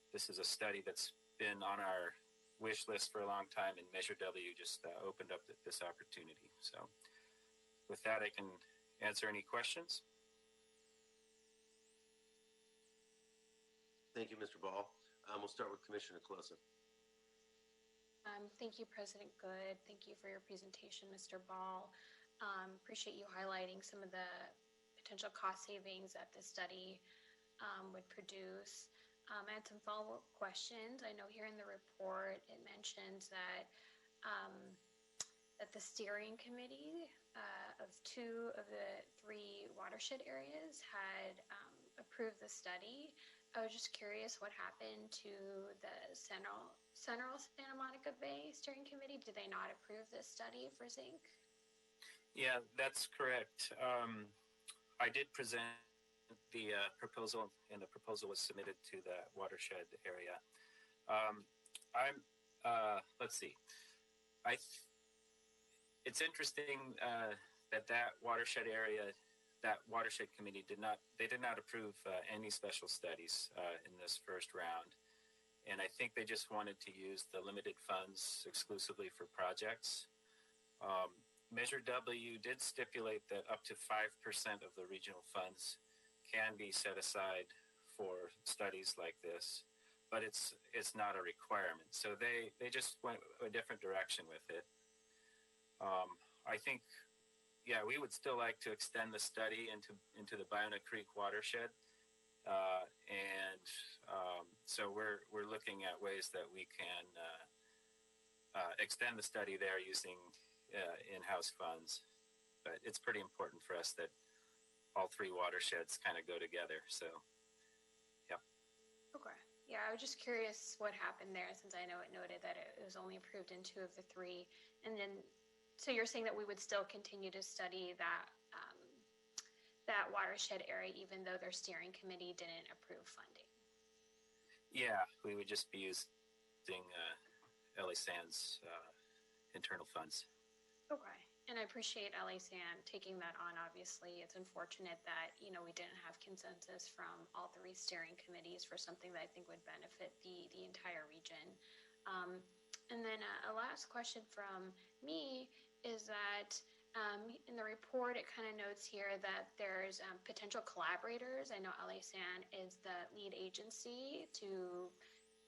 this is a study that's been on our wish list for a long time, and Measure W just opened up this opportunity. So, with that, I can answer any questions. Thank you, Mr. Ball. We'll start with Commissioner Closa. Thank you, President Good. Thank you for your presentation, Mr. Ball. Appreciate you highlighting some of the potential cost savings that this study would produce. I had some follow-up questions. I know here in the report it mentions that that the steering committee of 2 of the 3 watershed areas had approved the study. I was just curious what happened to the Central Santa Monica Bay Steering Committee. Did they not approve this study for zinc? Yeah, that's correct. I did present the proposal, and the proposal was submitted to the watershed area. Let's see. It's interesting that watershed area, that watershed committee did not approve any special studies in this first round, and I think they just wanted to use the limited funds exclusively for projects. Measure W did stipulate that up to 5% of the regional funds can be set aside for studies like this, but it's not a requirement. So they just went a different direction with it. I think, yeah, we would still like to extend the study into the Biona Creek watershed, and so we're looking at ways that we can extend the study there using in-house funds. But it's pretty important for us that all 3 watersheds kind of go together. So, yeah. Okay. Yeah, I was just curious what happened there, since I know it noted that it was only approved in 2 of the 3, and then. So you're saying that we would still continue to study that that watershed area, even though their steering committee didn't approve funding? Yeah, we would just be using LA Sand's internal funds. Okay, and I appreciate LA Sand taking that on. Obviously, it's unfortunate that we didn't have consensus from all 3 steering committees for something that I think would benefit the entire region. And then a last question from me is that in the report, it kind of notes here that there's potential collaborators. I know LA Sand is the lead agency to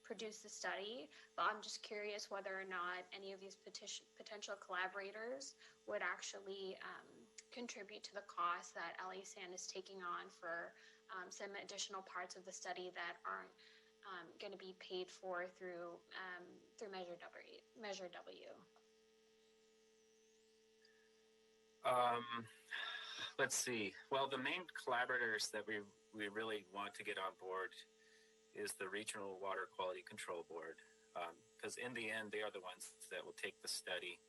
produce the study, but I'm just curious whether or not any of these potential collaborators would actually contribute to the cost that LA-SAN is taking on for some additional parts of the study that aren't going to be paid for through Measure W. Measure W. Let's see. Well, the main collaborators that we really want to get on board is the Regional Water Quality Control Board, because in the end, they are the ones that will take the study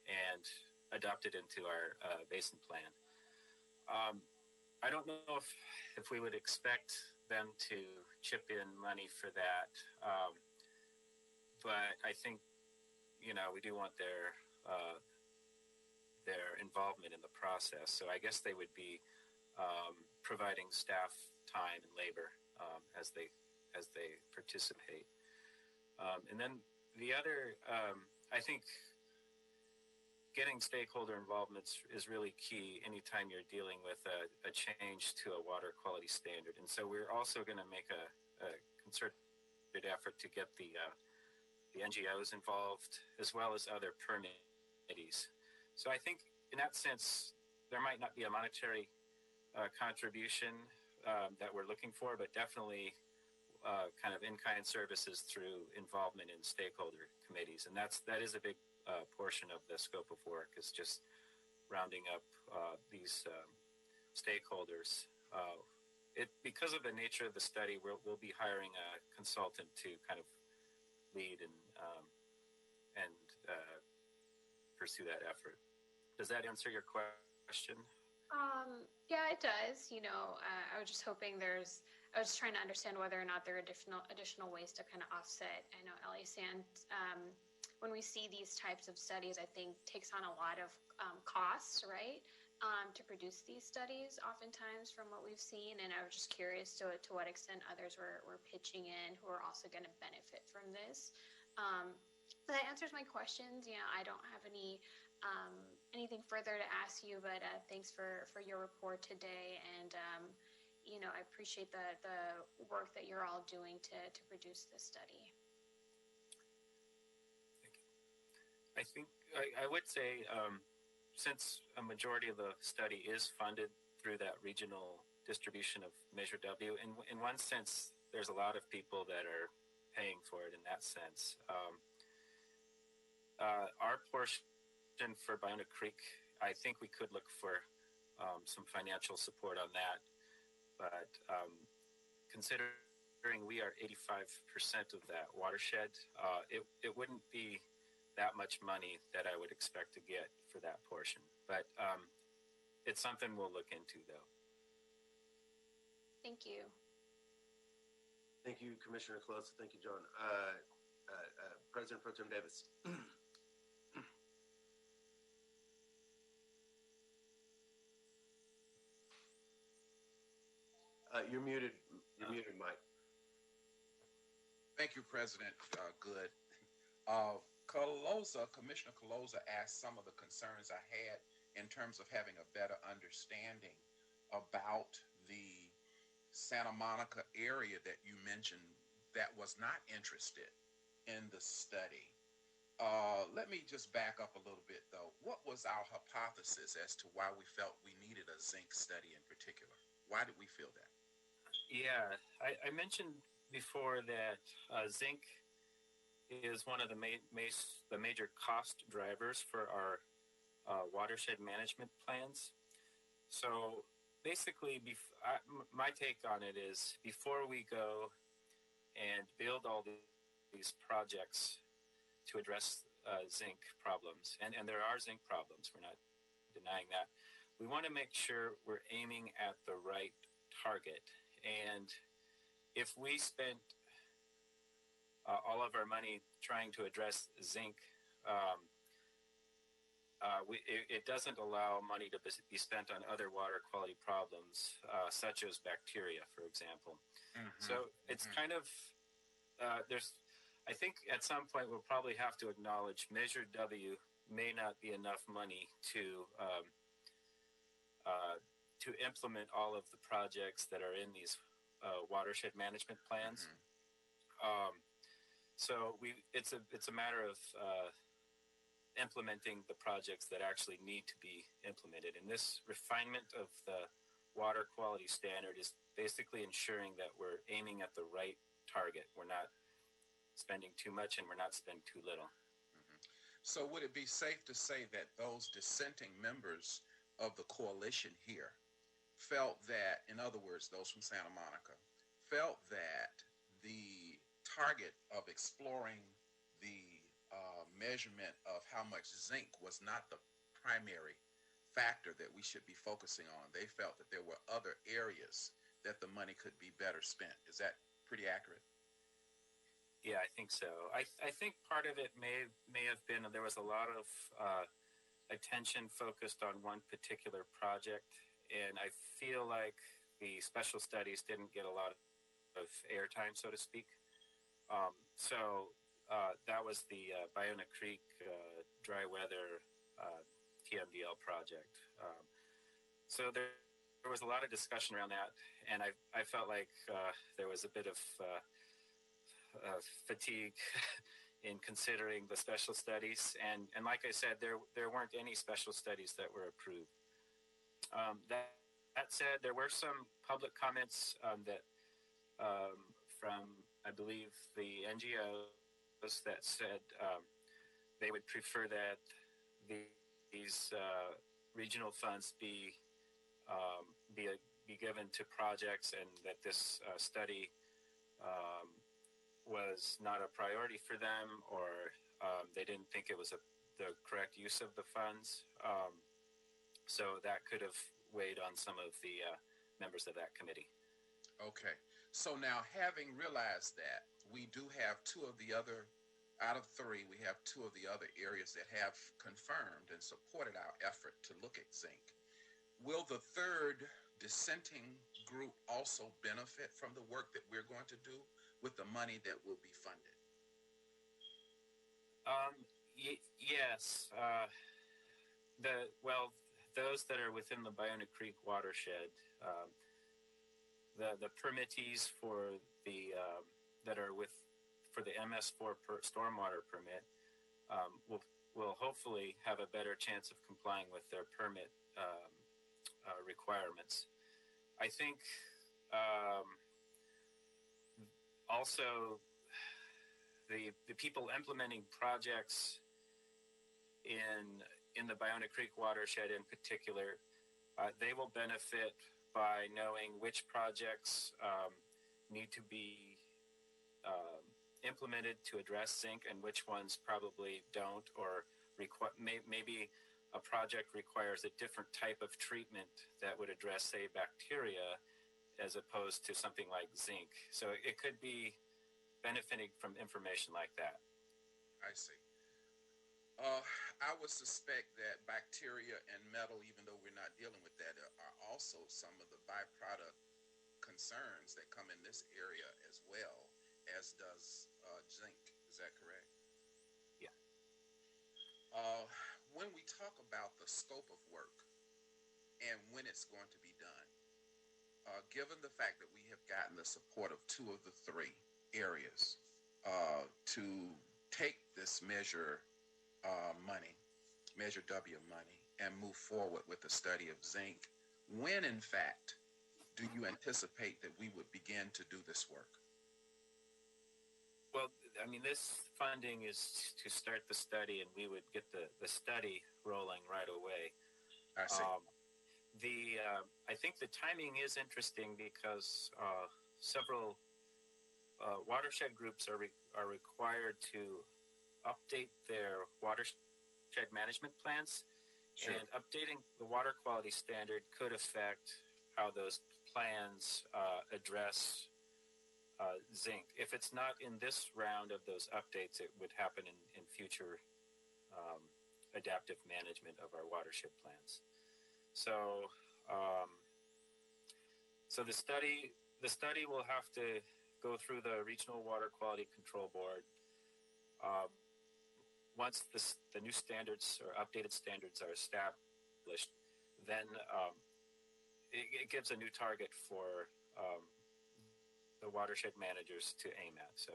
and adopt it into our basin plan. I don't know if we would expect them to chip in money for that, but I think, you know, we do want their involvement in the process. So I guess they would be providing staff time and labor as they participate. And then the other, I think, getting stakeholder involvement is really key anytime you're dealing with a change to a water quality standard. And so we're also going to make a concerted effort to get the NGOs involved, as well as other permittees. So I think in that sense, there might not be a monetary contribution that we're looking for, but definitely kind of in-kind services through involvement in stakeholder committees. And that is a big portion of the scope of work, is just rounding up these stakeholders. Because of the nature of the study, we'll be hiring a consultant to kind of lead and pursue that effort. Does that answer your question? Yeah, it does. You know, I was just hoping I was trying to understand whether or not there are additional ways to kind of offset. I know LA-SAN, when we see these types of studies, I think takes on a lot of costs, right, to produce these studies oftentimes from what we've seen. And I was just curious to what extent others were pitching in who are also going to benefit from this. So that answers my questions. You know, I don't have anything further to ask you, but thanks for your report today. And, you know, I appreciate the work that you're all doing to produce this study. I think I would say, since a majority of the study is funded through that regional distribution of Measure W, in one sense, there's a lot of people that are paying for it in that sense. Our portion for Biona Creek, I think we could look for some financial support on that, but considering we are 85% of that watershed, it wouldn't be that much money that I would expect to get for that portion. But it's something we'll look into, though. Thank you. Thank you, Commissioner Close. Thank you, John. President Pro Tem Davis. You're muted. You're muted, Mike. Thank you, President Good. Commissioner Caloza asked some of the concerns I had in terms of having a better understanding about the Santa Monica area that you mentioned that was not interested in the study. Let me just back up a little bit, though. What was our hypothesis as to why we felt we needed a zinc study in particular? Why did we feel that? Yeah, I mentioned before that zinc is one of the major cost drivers for our watershed management plans. So basically, my take on it is, before we go and build all these projects to address zinc problems, and there are zinc problems, we're not denying that, we want to make sure we're aiming at the right target. And if we spent all of our money trying to address zinc, it doesn't allow money to be spent on other water quality problems, such as bacteria, for example. So it's kind of, I think at some point we'll probably have to acknowledge Measure W may not be enough money to implement all of the projects that are in these watershed management plans. So it's a matter of implementing the projects that actually need to be implemented. And this refinement of the water quality standard is basically ensuring that we're aiming at the right target. We're not spending too much and we're not spending too little. So would it be safe to say that those dissenting members of the coalition here felt that, in other words, those from Santa Monica, felt that the target of exploring the measurement of how much zinc was not the primary factor that we should be focusing on? They felt that there were other areas that the money could be better spent. Is that pretty accurate? Yeah, I think so. I think part of it may have been there was a lot of attention focused on one particular project, and I feel like the special studies didn't get a lot of airtime, so to speak. That was the Biona Creek dry weather TMDL project. So there was a lot of discussion around that, and I felt like there was a bit of fatigue in considering the special studies, and like I said, there weren't any special studies that were approved. That said, there were some public comments that from, I believe, the NGOs that said they would prefer that these regional funds be given to projects, and that this study was not a priority for them, or they didn't think it was the correct use of the funds. So that could have weighed on some of the members of that committee. Okay. So now, having realized that, we do have out of three, we have two of the other areas that have confirmed and supported our effort to look at zinc. Will the third dissenting group also benefit from the work that we're going to do with the money that will be funded? Yes. Those that are within the Biona Creek watershed, the permittees for the MS4 stormwater permit will hopefully have a better chance of complying with their permit requirements. I think also the people implementing projects in the Biona Creek watershed in particular, they will benefit by knowing which projects need to be implemented to address zinc and which ones probably don't, or maybe a project requires a different type of treatment that would address, say, bacteria as opposed to something like zinc. So it could be benefiting from information like that. I see. I would suspect that bacteria and metal, even though we're not dealing with that, are also some of the byproduct concerns that come in this area as well, as does zinc. Is that correct? Yeah. When we talk about the scope of work and when it's going to be done, given the fact that we have gotten the support of two of the three areas to take this Measure W money, and move forward with the study of zinc, when in fact do you anticipate that we would begin to do this work? Well, I mean, this funding is to start the study, and we would get the study rolling right away. I see. I think the timing is interesting because several watershed groups are required to update their watershed management plans. Sure. And updating the water quality standard could affect how those plans address zinc. If it's not in this round of those updates, it would happen in future adaptive management of our watershed plans. So the study will have to go through the Regional Water Quality Control Board. Once the new standards or updated standards are established, then it gives a new target for the watershed managers to aim at. So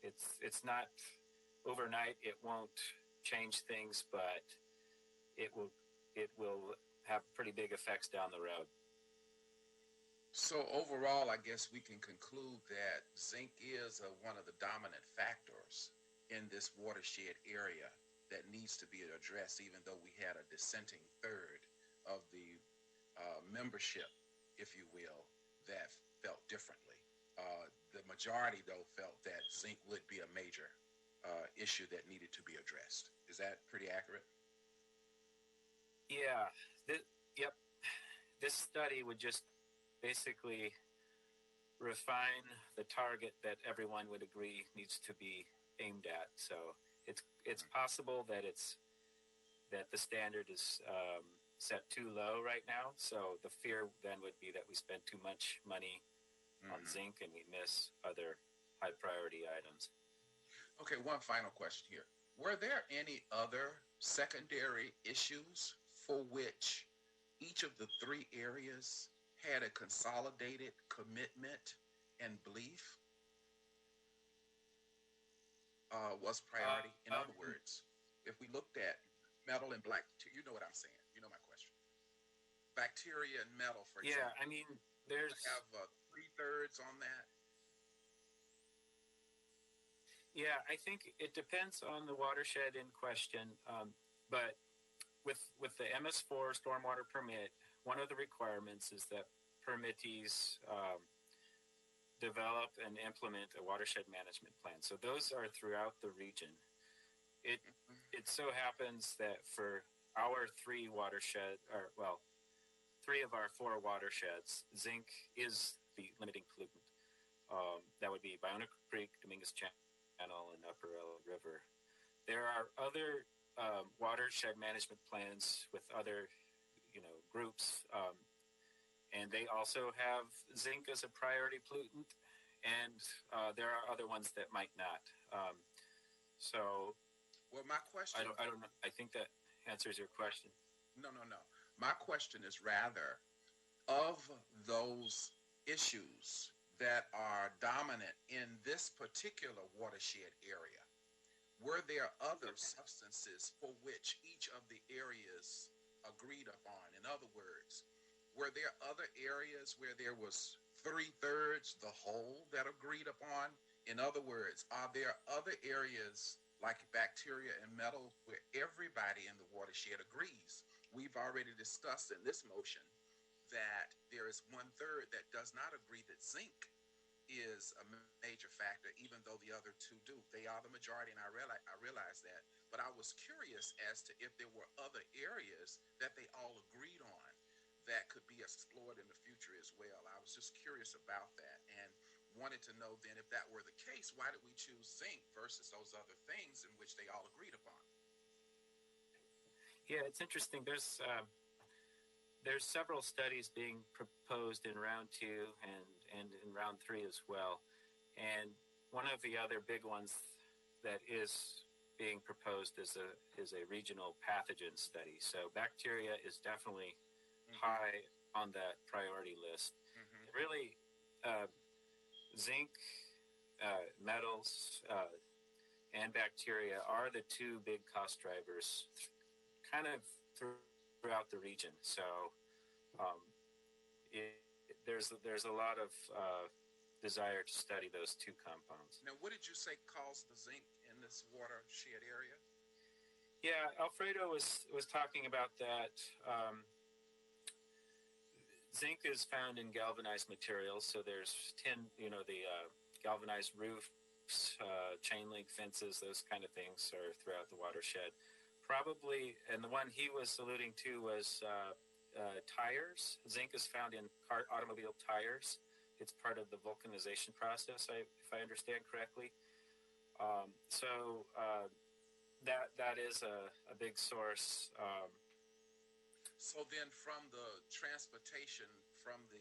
it's not overnight. It won't change things, but it will have pretty big effects down the road. So overall, I guess we can conclude that zinc is one of the dominant factors in this watershed area that needs to be addressed, even though we had a dissenting third of the membership, if you will, that felt differently. The majority, though, felt that zinc would be a major issue that needed to be addressed. Is that pretty accurate? Yeah. Yep. This study would just basically refine the target that everyone would agree needs to be aimed at. So it's possible that the standard is set too low right now. So the fear then would be that we spend too much money on zinc and we miss other high priority items. Okay, one final question here. Were there any other secondary issues for which each of the three areas had a consolidated commitment and belief was priority? In other words, if we looked at metal and black, you know what I'm saying. You know my question. Bacteria and metal, for example. Yeah, I mean, there's... have 3/3 on that. Yeah, I think it depends on the watershed in question. But with the MS4 stormwater permit, one of the requirements is that permittees develop and implement a watershed management plan. So those are throughout the region. It so happens that for our three of our four watersheds, zinc is the limiting pollutant. That would be Bionda Creek, Dominguez Channel, and Upper Ella River. There are other watershed management plans with other, groups, and they also have zinc as a priority pollutant, and there are other ones that might not. Well, my question... I don't know. I think that answers your question. No. My question is rather, of those issues that are dominant in this particular watershed area, were there other substances for which each of the areas agreed upon? In other words, were there other areas where there was 3/3, the whole, that agreed upon? In other words, are there other areas like bacteria and metal where everybody in the watershed agrees? We've already discussed in this motion that there is 1/3 that does not agree that zinc is a major factor, even though the other two do. They are the majority, and I realize that. But I was curious as to if there were other areas that they all agreed on that could be explored in the future as well. I was just curious about that and wanted to know then, if that were the case, why did we choose zinc versus those other things in which they all agreed upon? Yeah, it's interesting. There's several studies being proposed in round 2 and in round 3 as well. And one of the other big ones that is being proposed is a regional pathogen study. So bacteria is definitely high on that priority list. Really, zinc, metals, and bacteria are the two big cost drivers kind of throughout the region. So there's a lot of desire to study those two compounds. Now, what did you say caused the zinc in this watershed area? Yeah, Alfredo was talking about that. Zinc is found in galvanized materials, so there's the galvanized roofs, chain link fences, those kind of things are throughout the watershed. Probably, and the one he was alluding to was tires. Zinc is found in automobile tires. It's part of the vulcanization process, if I understand correctly. That is a big source. So then from the transportation, from the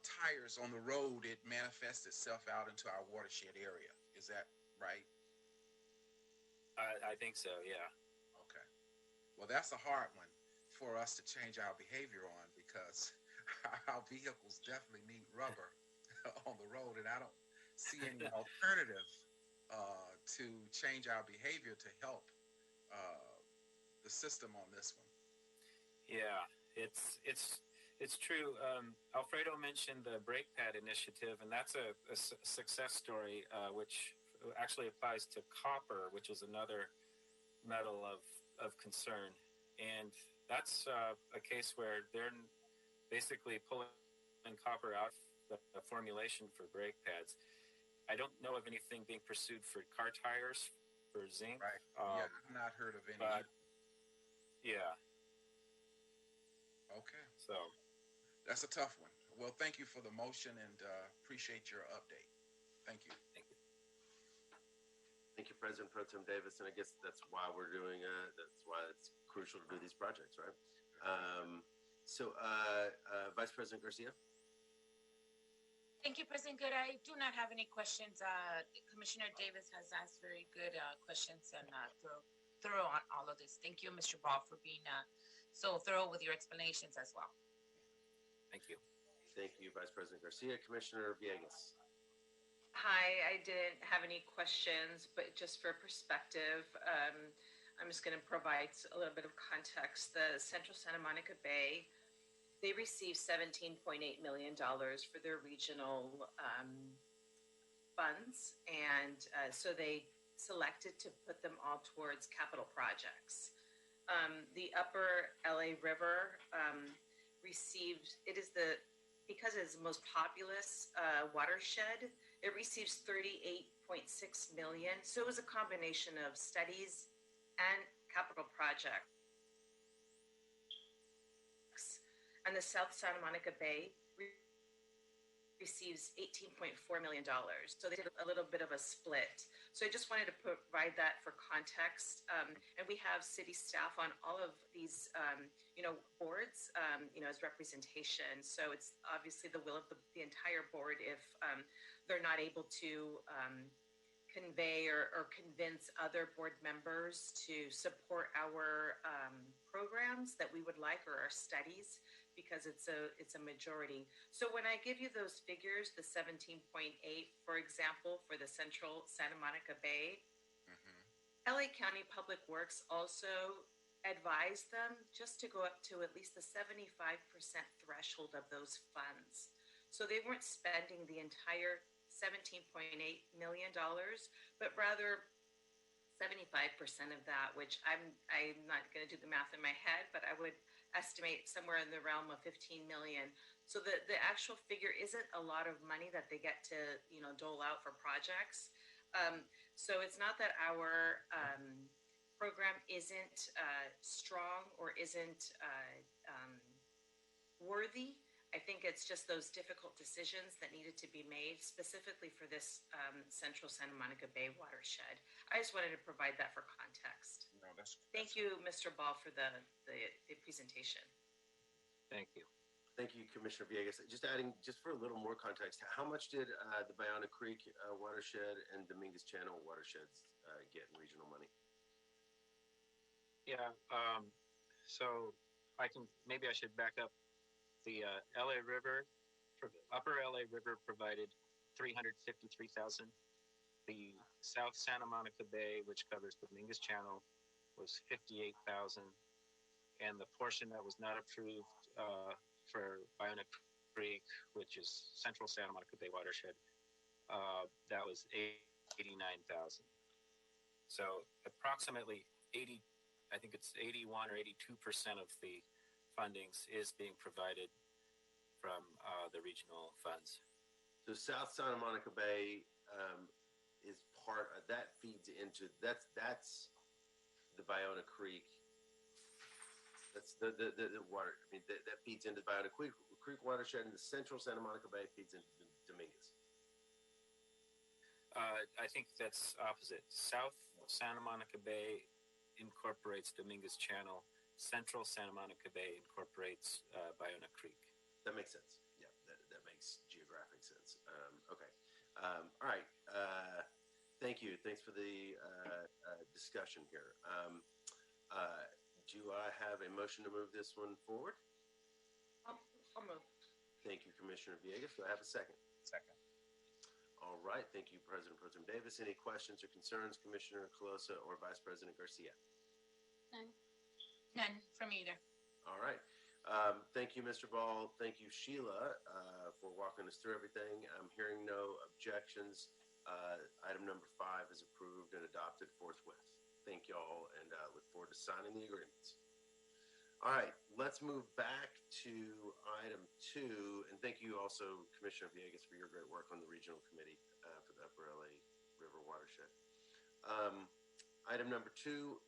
tires on the road, it manifests itself out into our watershed area. Is that right? I think so, yeah. Okay. Well, that's a hard one for us to change our behavior on, because our vehicles definitely need rubber on the road, and I don't see any alternative to change our behavior to help the system on this one. Yeah, it's true. Alfredo mentioned the brake pad initiative, and that's a success story, which actually applies to copper, which is another metal of concern. And that's a case where they're basically pulling copper out of the formulation for brake pads. I don't know of anything being pursued for car tires for zinc. Right. Yeah, I've not heard of any. But yeah. Okay. So that's a tough one. Well, thank you for the motion and appreciate your update. Thank you. Thank you. Thank you, President Pro Tem Davis. And I guess that's why we're doing, that's why it's crucial to do these projects, right? Vice President Garcia? Thank you, President Good. I do not have any questions. Commissioner Davis has asked very good questions and thorough on all of this. Thank you, Mr. Ball, for being so thorough with your explanations as well. Thank you. Thank you, Vice President Garcia. Commissioner Villegas. Hi, I didn't have any questions, but just for perspective, I'm just going to provide a little bit of context. The Central Santa Monica Bay, they received $17.8 million for their regional funds, and so they selected to put them all towards capital projects. The Upper LA River received, because it's the most populous watershed, it receives $38.6 million. So it was a combination of studies and capital projects. And the South Santa Monica Bay receives $18.4 million. So they did a little bit of a split. So I just wanted to provide that for context. And we have city staff on all of these, boards, as representation. So it's obviously the will of the entire board if they're not able to convey or convince other board members to support our programs that we would like or our studies, because it's a majority. So when I give you those figures, the 17.8, for example, for the Central Santa Monica Bay, LA County Public Works also advised them just to go up to at least the 75% threshold of those funds. So they weren't spending the entire $17.8 million, but rather 75% of that, which I'm not going to do the math in my head, but I would estimate somewhere in the realm of 15 million. So the actual figure isn't a lot of money that they get to, dole out for projects. So it's not that our program isn't strong or isn't worthy. I think it's just those difficult decisions that needed to be made specifically for this Central Santa Monica Bay watershed. I just wanted to provide that for context. No, Thank you, Mr. Ball, for the presentation. Thank you. Thank you, Commissioner Villegas. Just for a little more context, how much did the Bayona Creek watershed and Dominguez Channel watersheds get in regional money? Yeah. So maybe I should back up. The LA River, Upper LA River provided $353,000. The South Santa Monica Bay, which covers Dominguez Channel, was $58,000, and the portion that was not approved for Bayona Creek, which is Central Santa Monica Bay watershed, that was $89,000. So approximately 81 or 82% of the fundings is being provided from the regional funds. So South Santa Monica Bay is part of, that feeds into, that's the Bayona Creek. That's the water. I mean, that feeds into the Bayona Creek watershed, and the Central Santa Monica Bay feeds into Dominguez. I think that's opposite. South Santa Monica Bay incorporates Dominguez Channel. Central Santa Monica Bay incorporates Bayona Creek. That makes sense. Yeah, that makes geographic sense. Okay. All right. Thank you. Thanks for the discussion here. Do I have a motion to move this one forward? I'll move. Thank you, Commissioner Villegas. Do I have a second? Second. All right. Thank you, President Pro Tem Davis. Any questions or concerns, Commissioner Colosa or Vice President Garcia? None. None from me either. All right. Thank you, Mr. Ball. Thank you, Sheila, for walking us through everything. I'm hearing no objections. Item number 5 is approved and adopted forthwith. Thank you all, and look forward to signing the agreements. All right, let's move back to item 2, and thank you also, Commissioner Villegas, for your great work on the regional committee for the Upper LA River watershed. Item number 2,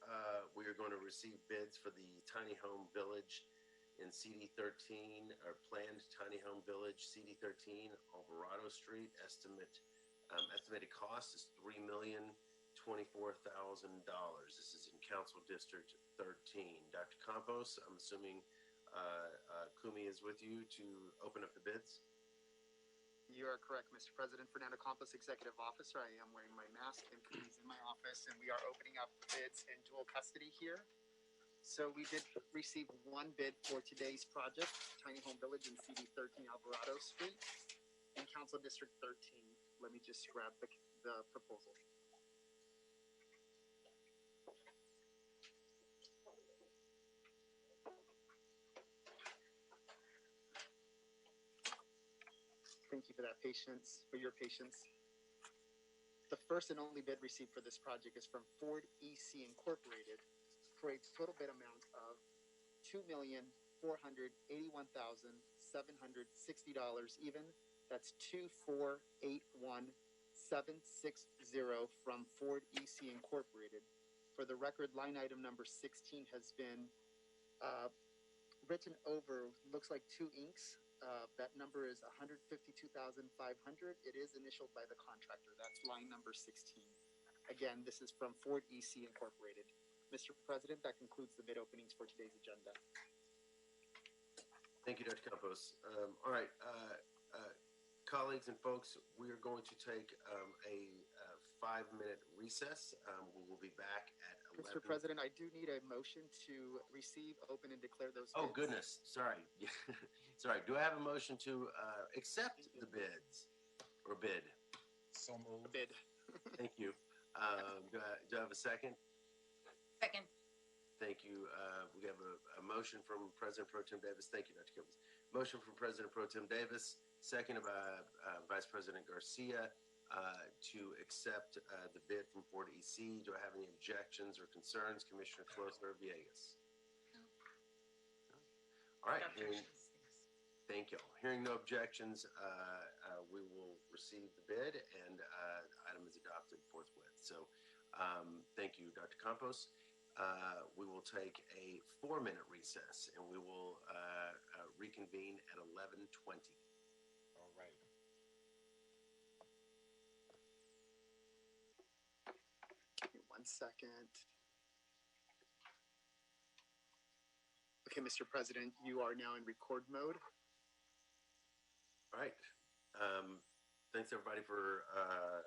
we are going to receive bids for the tiny home village in CD 13, or planned tiny home village CD 13, Alvarado Street. Estimated cost is $3,024,000. This is in Council District 13. Dr. Campos, I'm assuming Kumi is with you to open up the bids. You are correct, Mr. President. Fernando Campos, Executive Officer. I am wearing my mask, and Kumi's in my office, and we are opening up bids in dual custody here. So we did receive one bid for today's project, Tiny Home Village in CD 13 Alvarado Street in Council District 13. Let me just grab the proposal. Thank you for that patience, for your patience. The first and only bid received for this project is from Ford EC Incorporated for a total bid amount of $2,481,760 even. That's 2481760 from Ford EC Incorporated. For the record, line item number 16 has been written over, looks like 2 inks. That number is $152,500. It is initialed by the contractor. That's line number 16. Again, this is from Ford EC Incorporated. Mr. President, that concludes the bid openings for today's agenda. Thank you, Dr. Campos. All right, colleagues and folks, we are going to take a 5-minute recess. We will be back at 11. Mr. President, I do need a motion to receive, open, and declare those bids. Oh, goodness. Sorry. Sorry. Do I have a motion to accept the bids or bid? So moved. Bid. Thank you. Do I have a second? Second. Thank you. We have a motion from President Pro Tem Davis. Thank you, Dr. Campos. Motion from President Pro Tem Davis, seconded by Vice President Garcia, to accept the bid from Ford EC. Do I have any objections or concerns? Commissioner Closer, Villegas. No. All right. Thank you all. Hearing no objections, we will receive the bid, and the item is adopted forthwith. So thank you, Dr. Campos. We will take a 4-minute recess, and we will reconvene at 11:20. All right. One second. Okay, Mr. President, you are now in record mode. All right. Thanks, everybody, for a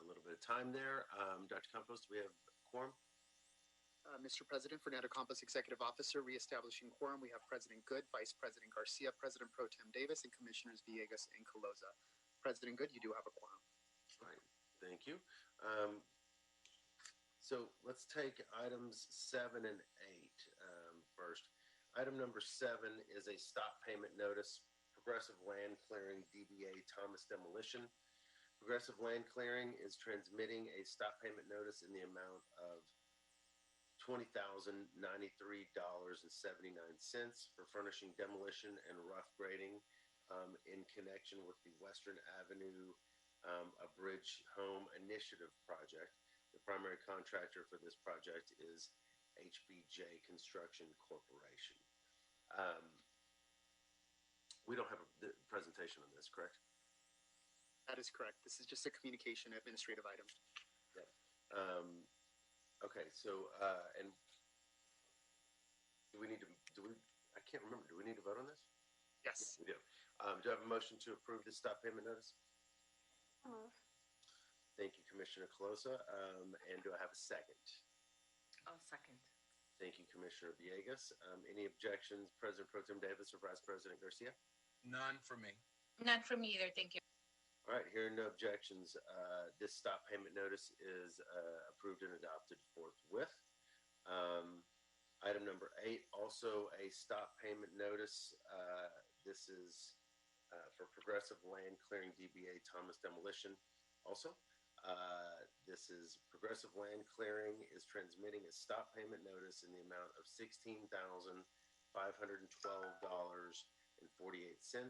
little bit of time there. Dr. Campos, do we have quorum? Mr. President, Fernando Campos, Executive Officer, reestablishing quorum. We have President Good, Vice President Garcia, President Pro Tem Davis, and Commissioners Villegas and Caloza. President Good, you do have a quorum. All right. Thank you. So let's take items 7 and 8 first. Item number 7 is a stop payment notice. Progressive Land Clearing DBA Thomas Demolition. Progressive Land Clearing is transmitting a stop payment notice in the amount of $20,093.79 for furnishing demolition and rough grading in connection with the Western Avenue A Bridge Home Initiative project. The primary contractor for this project is HBJ Construction Corporation. We don't have a presentation on this, correct? That is correct. This is just a communication administrative item. Yep. Okay, so, and do we need to, I can't remember, do we need to vote on this? Yes. We do. Do I have a motion to approve this stop payment notice? Move. Thank you, Commissioner Caloza. And do I have a second? I'll second. Thank you, Commissioner Villegas. Any objections, President Pro Tem Davis or Vice President Garcia? None for me. None from me either. Thank you. All right, hearing no objections, this stop payment notice is approved and adopted forthwith. Item number 8, also a stop payment notice. This is for Progressive Land Clearing DBA Thomas Demolition. Also, this is Progressive Land Clearing is transmitting a stop payment notice in the amount of $16,512.48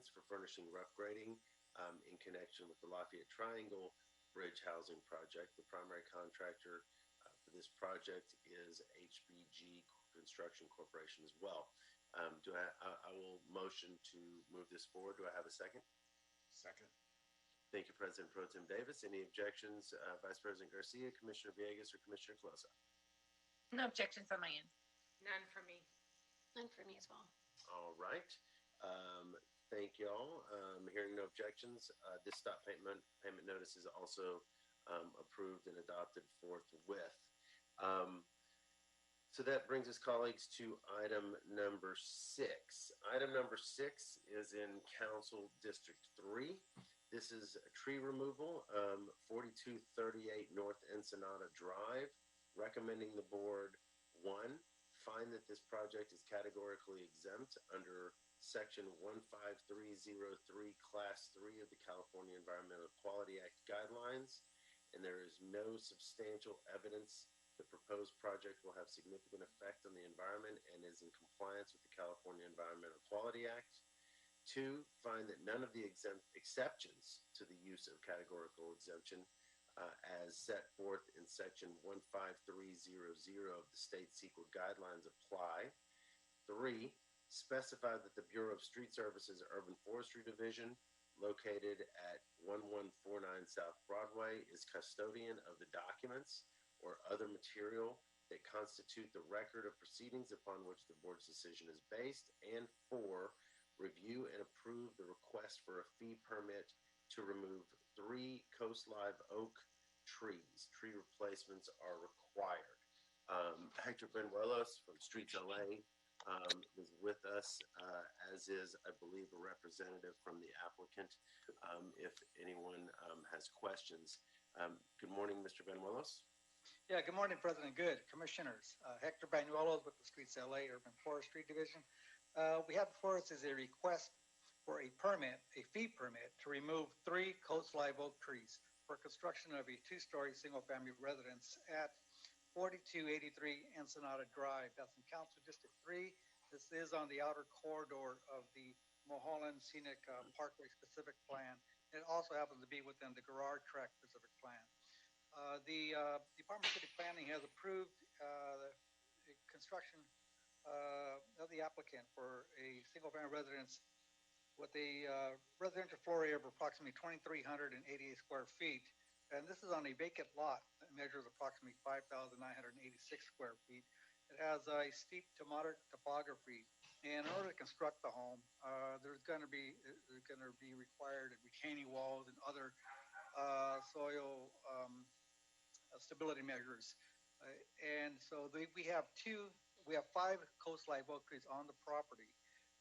for furnishing rough grading in connection with the Lafayette Triangle Bridge Housing Project. The primary contractor for this project is HBG Construction Corporation as well. I will motion to move this forward. Do I have a second? Second. Thank you, President Pro Tem Davis. Any objections, Vice President Garcia, Commissioner Villegas, or Commissioner Closa? No objections on my end. None for me. None for me as well. All right. Thank y'all. Hearing no objections, this stop payment notice is also approved and adopted forthwith. So that brings us, colleagues, to item number 6. Item number 6 is in Council District 3. This is tree removal, 4238 North Ensenada Drive, recommending the board, 1, find that this project is categorically exempt under Section 15303, Class 3 of the California Environmental Quality Act guidelines, and there is no substantial evidence the proposed project will have significant effect on the environment and is in compliance with the California Environmental Quality Act. 2, find that none of the exceptions to the use of categorical exemption as set forth in Section 15300 of the state CEQA guidelines apply. 3, specify that the Bureau of Street Services Urban Forestry Division, located at 1149 South Broadway, is custodian of the documents or other material that constitute the record of proceedings upon which the board's decision is based. And 4, review and approve the request for a fee permit to remove 3 coast live oak trees. Tree replacements are required. Hector Benuelos from Streets LA is with us, as is, I believe, a representative from the applicant, if anyone has questions. Good morning, Mr. Benuelos. Yeah, good morning, President Good, Commissioners. Hector Banuelos with the Streets LA Urban Forestry Division. We have before us is a request for a permit, a fee permit, to remove 3 coast live oak trees for construction of a 2-story single-family residence at 4283 Ensenada Drive. That's in Council District 3. This is on the outer corridor of the Mulholland Scenic Parkway Specific Plan. It also happens to be within the Garrard Track Specific Plan. The Department of City Planning has approved the construction of the applicant for a single-family residence with a residential floor area of approximately 2,388 square feet. And this is on a vacant lot that measures approximately 5,986 square feet. It has a steep to moderate topography. And in order to construct the home, there's going to be required retaining walls and other soil stability measures. And so we have 5 coast live oak trees on the property,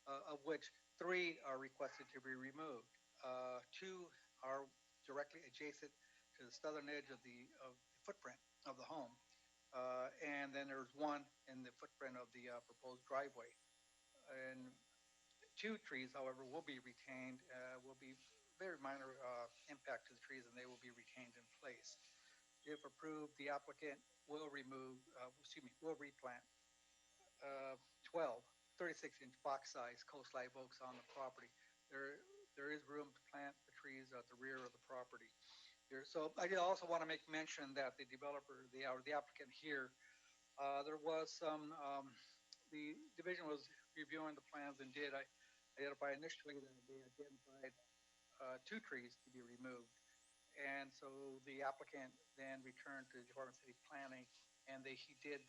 of which 3 are requested to be removed. 2 are directly adjacent to the southern edge of the footprint of the home. And then there's 1 in the footprint of the proposed driveway. And 2 trees, however, will be retained, will be very minor impact to the trees, and they will be retained in place. If approved, the applicant will will replant 12 36-inch box-size coast live oaks on the property. There is room to plant the trees at the rear of the property. So I also want to make mention that the developer, the applicant here, there was some, the division was reviewing the plans and did identify initially that they identified 2 trees to be removed. And so the applicant then returned to the Department of City Planning, and he did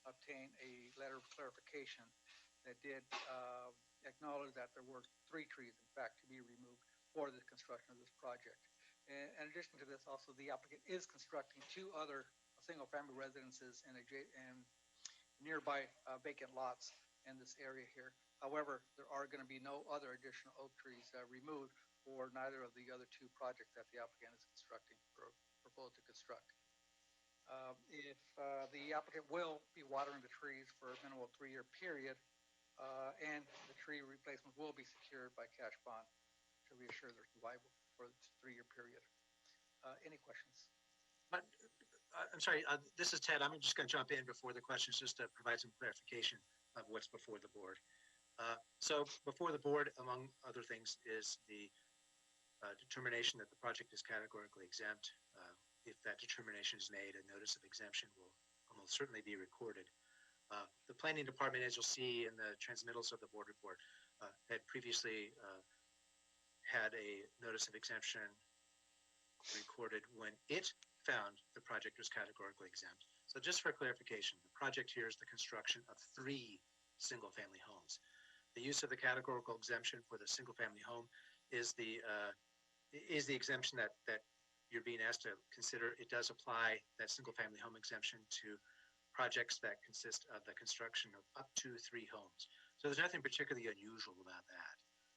obtain a letter of clarification that did acknowledge that there were 3 trees, in fact, to be removed for the construction of this project. And in addition to this, also the applicant is constructing 2 other single-family residences in nearby vacant lots in this area here. However, there are going to be no other additional oak trees removed for neither of the other 2 projects that the applicant is constructing or proposed to construct. If the applicant will be watering the trees for a minimal 3-year period, and the tree replacement will be secured by cash bond to reassure they're liable for the 3-year period. Any questions? But I'm sorry, this is Ted. I'm just going to jump in before the questions just to provide some clarification of what's before the board. So before the board, among other things, is the determination that the project is categorically exempt. If that determination is made, a notice of exemption will almost certainly be recorded. The planning department, as you'll see in the transmittals of the board report, had previously had a notice of exemption recorded when it found the project was categorically exempt. So just for clarification, the project here is the construction of 3 single-family homes. The use of the categorical exemption for the single-family home is the exemption that you're being asked to consider. It does apply, that single-family home exemption, to projects that consist of the construction of up to 3 homes. So there's nothing particularly unusual about that.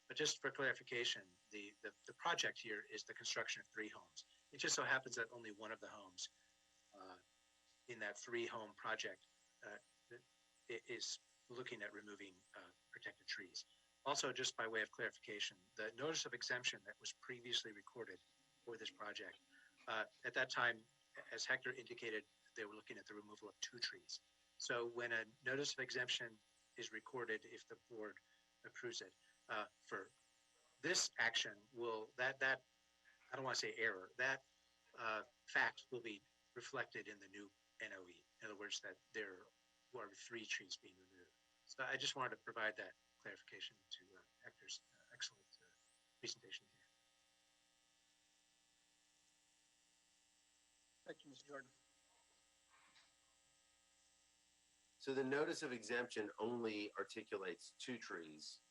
But just for clarification, the project here is the construction of 3 homes. It just so happens that only one of the homes in that 3-home project is looking at removing protected trees. Also, just by way of clarification, the notice of exemption that was previously recorded for this project, at that time, as Hector indicated, they were looking at the removal of 2 trees. So when a notice of exemption is recorded, if the board approves it, for this action, that I don't want to say error, that fact will be reflected in the new NOE. In other words, that there were 3 trees being removed. So I just wanted to provide that clarification to Hector's excellent presentation here. Thank you, Mr. Jordan. So the notice of exemption only articulates 2 trees.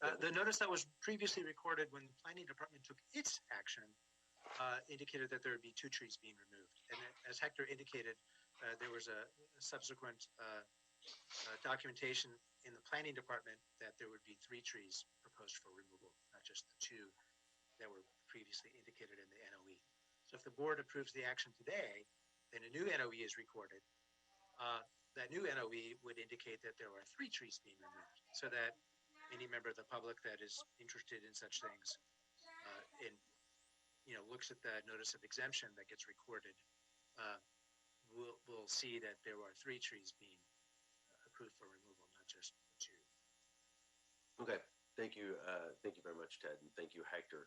The notice that was previously recorded when the planning department took its action indicated that there would be 2 trees being removed. And as Hector indicated, there was a subsequent documentation in the planning department that there would be 3 trees proposed for removal, not just the 2 that were previously indicated in the NOE. So if the board approves the action today, then a new NOE is recorded. That new NOE would indicate that there are 3 trees being removed, so that any member of the public that is interested in such things looks at the notice of exemption that gets recorded, will see that there are 3 trees being approved for removal, not just 2. Okay, thank you very much, Ted, and thank you, Hector.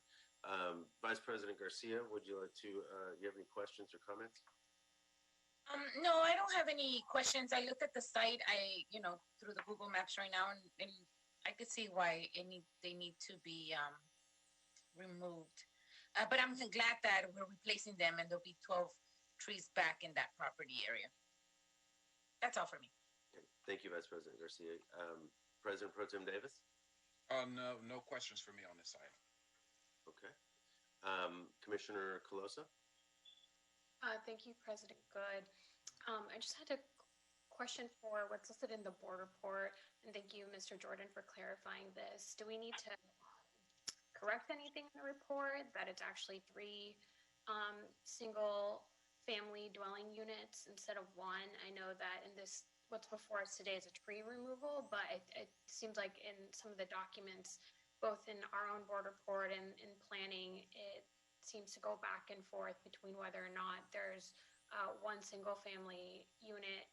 Vice President Garcia, would you like to, you have any questions or comments? No, I don't have any questions. I looked at the site, through the Google Maps right now, and I could see why they need to be removed. But I'm glad that we're replacing them and there'll be 12 trees back in that property area. That's all for me. Okay. Thank you, Vice President Garcia. President Pro Tem Davis? No questions for me on this item. Okay. Commissioner Colosa? Thank you, President Good. I just had a question for what's listed in the board report, and thank you, Mr. Jordan, for clarifying this. Do we need to correct anything in the report that it's actually 3 single-family dwelling units instead of 1? I know that in this, what's before us today is a tree removal, but it seems like in some of the documents, both in our own board report and in planning, it seems to go back and forth between whether or not there's 1 single-family unit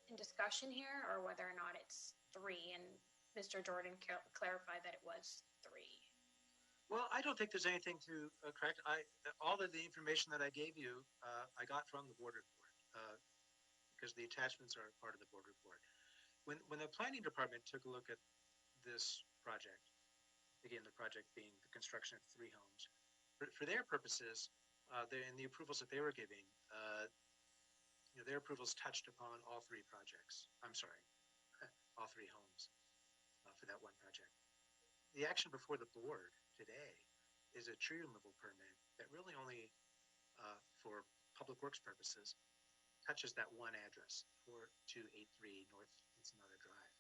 in discussion here or whether or not it's 3. And Mr. Jordan clarified that it was 3. Well, I don't think there's anything to correct. All of the information that I gave you, I got from the board report because the attachments are part of the board report. When the planning department took a look at this project, again, the project being the construction of 3 homes, for their purposes, in the approvals that they were giving, their approvals touched upon all 3 projects. I'm sorry, all 3 homes for that one project. The action before the board today is a tree removal permit that really only, for public works purposes, touches that one address, 4283 North Ensenada Drive.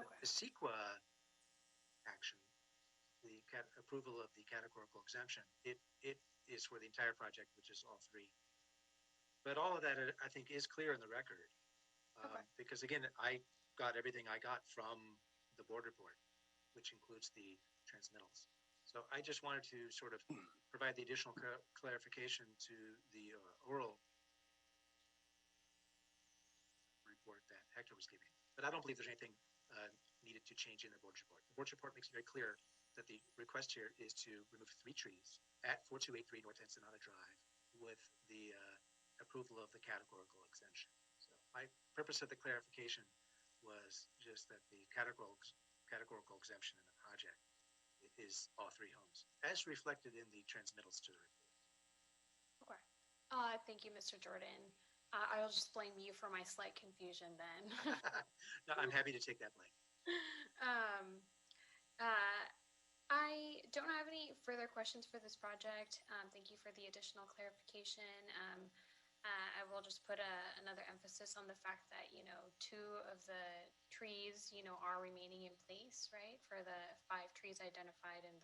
Okay. The CEQA action, the approval of the categorical exemption, it is for the entire project, which is all 3 But all of that, I think, is clear in the record. Okay. Because again, I got everything I got from the board report, which includes the transmittals. So I just wanted to sort of provide the additional clarification to the oral report that Hector was giving. But I don't believe there's anything needed to change in the board's report. The board's report makes it very clear that the request here is to remove 3 trees at 4283 North Ensenada Drive with the approval of the categorical exemption. So my purpose of the clarification was just that the categorical exemption in the project is all 3 homes, as reflected in the transmittals to the report. Okay. Thank you, Mr. Jordan. I'll just blame you for my slight confusion then. No, I'm happy to take that blame. I don't have any further questions for this project. Thank you for the additional clarification. I will just put another emphasis on the fact that, 2 of the trees, are remaining in place, right, for the 5 trees identified in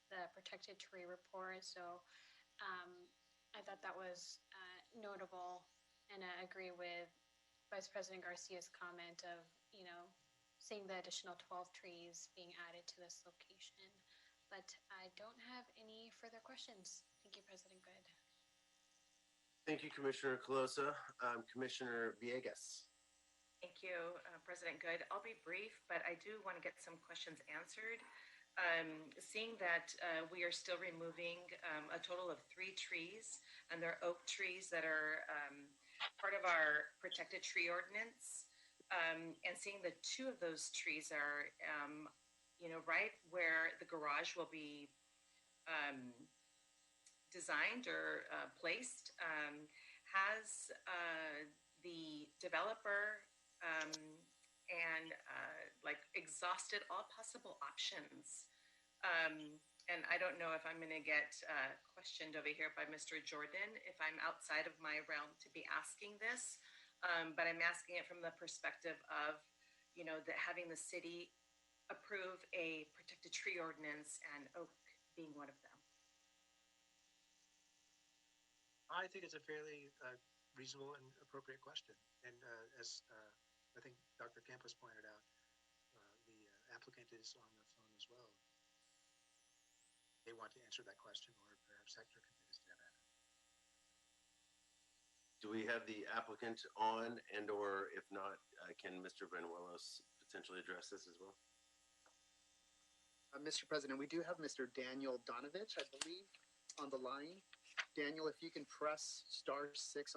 the protected tree report. So I thought that was notable, and I agree with Vice President Garcia's comment of, seeing the additional 12 trees being added to this location. But I don't have any further questions. Thank you, President Good. Thank you, Commissioner Colosa. Commissioner Villegas. Thank you, President Good. I'll be brief, but I do want to get some questions answered. Seeing that we are still removing a total of 3 trees, and they're oak trees that are part of our protected tree ordinance, and seeing that 2 of those trees are, right where the garage will be designed or placed, has the developer and exhausted all possible options. And I don't know if I'm going to get questioned over here by Mr. Jordan if I'm outside of my realm to be asking this, but I'm asking it from the perspective of, having the city approve a protected tree ordinance and oak being one of them. I think it's a fairly reasonable and appropriate question. And as I think Dr. Campos pointed out, the applicant is on the phone as well. They want to answer that question, or perhaps Hector can take a stab at it. Do we have the applicant on, and or if not, can Mr. Benuelos potentially address this as well? Mr. President, we do have Mr. Daniel Donovich, I believe, on the line. Daniel, if you can press *6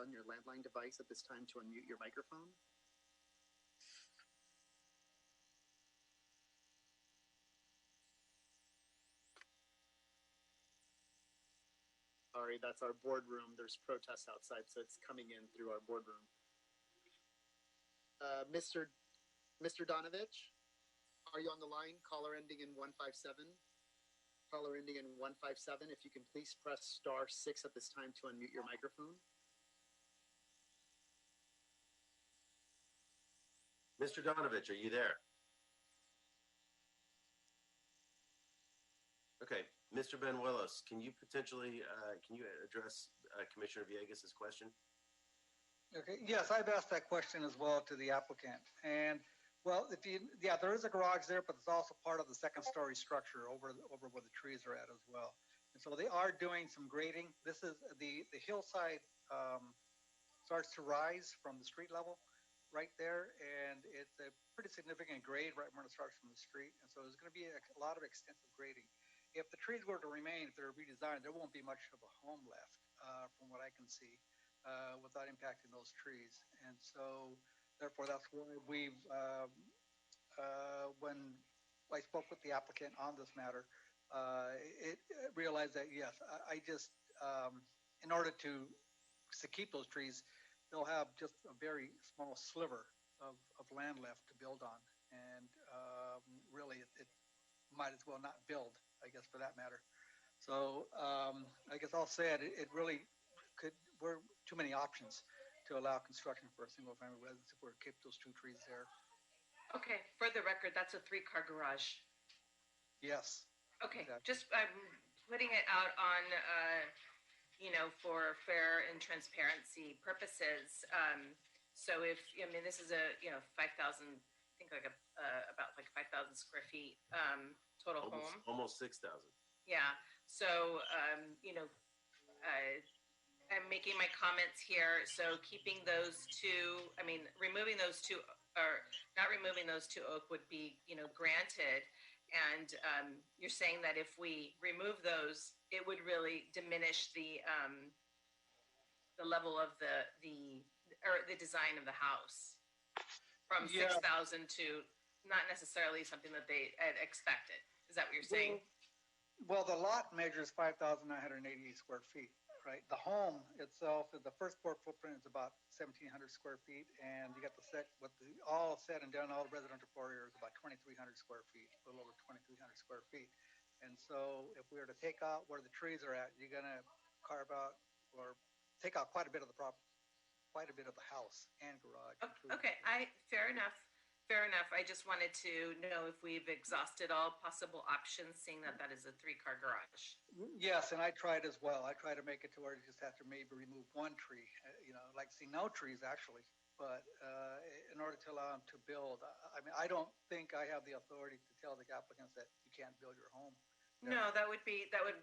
on your landline device at this time to unmute your microphone. Sorry, that's our boardroom. There's protests outside, so it's coming in through our boardroom. Mr. Donovich, are you on the line? Caller ending in 157. Caller ending in 157. If you can please press *6 at this time to unmute your microphone. Mr. Donovich, are you there? Okay, Mr. Benuelos, can you potentially address Commissioner Villegas' question? Okay, yes, I've asked that question as well to the applicant. And well, there is a garage there, but it's also part of the 2nd-story structure over where the trees are at as well. And so they are doing some grading. This is the hillside starts to rise from the street level right there, and it's a pretty significant grade right when it starts from the street. And so there's going to be a lot of extensive grading. If the trees were to remain, if they're redesigned, there won't be much of a home left, from what I can see, without impacting those trees. And so therefore, that's why we've, when I spoke with the applicant on this matter, it realized that, yes, I just, in order to keep those trees, they'll have just a very small sliver of land left to build on. And really, it might as well not build, I guess, for that matter. So I guess I'll say it really were too many options to allow construction for a single-family residence if we were to keep those 2 trees there. Okay, for the record, that's a 3-car garage. Yes. Okay, Exactly. just I'm putting it out on, for fair and transparency purposes, so if, I mean, this is a, 5,000, I think like about like 5,000 square feet, total home. Almost 6,000. Yeah, so, I'm making my comments here, so keeping those two, I mean, removing those two, or not removing those two oak would be, granted. And you're saying that if we remove those, it would really diminish the level of or the design of the house from Yeah. 6,000 to not necessarily something that they had expected. Is that what you're saying? Well, the lot measures 5,988 square feet, right? The home itself, the first floor footprint is about 1,700 square feet, and you got all said and done, all the residential floor area is about 2,300 square feet, a little over 2,300 square feet. And so if we were to take out where the trees are at, you're gonna carve out or take out quite a bit of the house and garage. Okay, fair enough. Fair enough. I just wanted to know if we've exhausted all possible options, seeing that is a 3-car garage. Yes, and I tried as well. I tried to make it to where you just have to maybe remove one tree, like see no trees actually. But in order to allow them to build, I mean, I don't think I have the authority to tell the applicants that you can't build your home. No, that would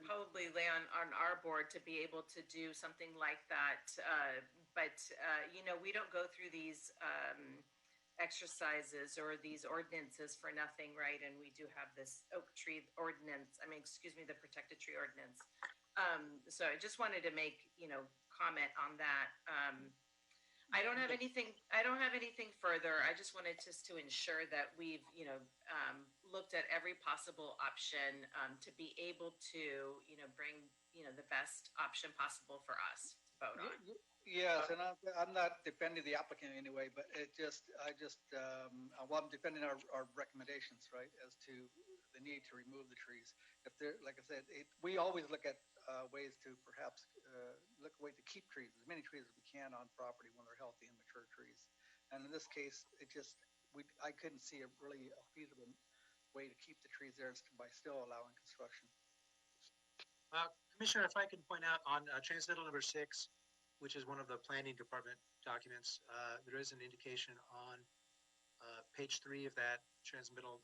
probably lay on our board to be able to do something like that. But we don't go through these exercises or these ordinances for nothing, right? And we do have this oak tree ordinance, the protected tree ordinance. So I just wanted to make, comment on that. I don't have anything further. I just wanted to ensure that we've, looked at every possible option, to be able to, bring, the best option possible for us to vote on. Yes, and I'm not defending the applicant anyway, but I'm defending our recommendations, right, as to the need to remove the trees. If they're, like I said, we always look at ways to perhaps look a way to keep trees, as many trees as we can on property when they're healthy and mature trees. And in this case, I couldn't see a feasible way to keep the trees there by still allowing construction. Commissioner, if I can point out on transmittal number 6, which is one of the planning department documents, there is an indication on page 3 of that transmittal